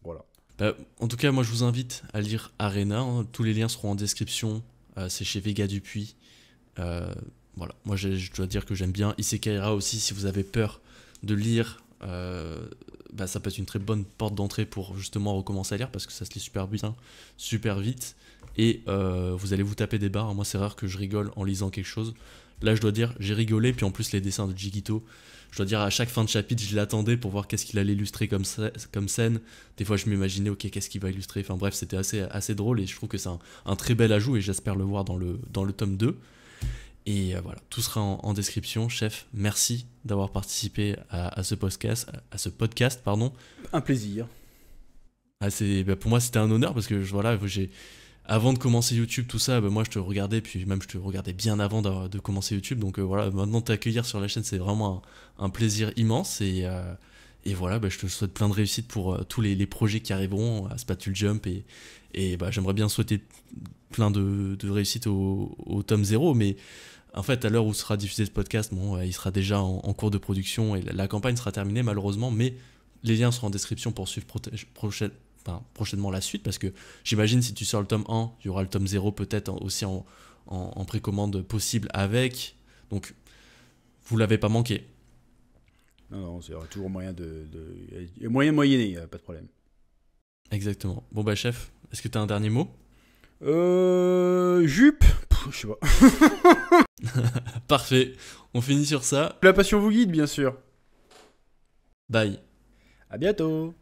Voilà.
Bah, en tout cas, moi je vous invite à lire Arena, hein. Tous les liens seront en description. C'est chez Vega Dupuis. Voilà, moi je dois dire que j'aime bien Isekai'ra aussi. Si vous avez peur de lire, bah, ça peut être une très bonne porte d'entrée pour justement recommencer à lire parce que ça se lit super bien, super vite. Et vous allez vous taper des barres. Moi, c'est rare que je rigole en lisant quelque chose. Là, je dois dire, j'ai rigolé. Puis en plus, les dessins de Jigito, je dois dire, à chaque fin de chapitre, je l'attendais pour voir qu'est-ce qu'il allait illustrer comme scène. Des fois, je m'imaginais, ok, qu'est-ce qu'il va illustrer. Enfin bref, c'était assez drôle et je trouve que c'est un très bel ajout et j'espère le voir dans le tome 2. Et voilà, tout sera en description. Chef, merci d'avoir participé à ce podcast, pardon.
Un plaisir.
Pour moi, c'était un honneur parce que voilà, avant de commencer YouTube, tout ça, moi je te regardais, puis même je te regardais bien avant de commencer YouTube. Donc voilà, maintenant t'accueillir sur la chaîne, c'est vraiment un plaisir immense. Et voilà, je te souhaite plein de réussite pour tous les projets qui arriveront à Spatule Jump. Et j'aimerais bien souhaiter plein de réussite au tome 0. Mais en fait, à l'heure où sera diffusé ce podcast, il sera déjà en cours de production et la campagne sera terminée malheureusement. Mais les liens seront en description pour suivre prochainement la suite, parce que j'imagine si tu sors le tome 1, il y aura le tome 0 peut-être aussi en précommande possible avec. Donc, vous l'avez pas manqué.
Non, il y aura toujours moyen il y a moyen de moyenner, pas de problème.
Exactement. Bon chef, est-ce que tu as un dernier mot?
Jupe, je sais pas.
Parfait, on finit sur ça.
La passion vous guide, bien sûr.
Bye.
À bientôt.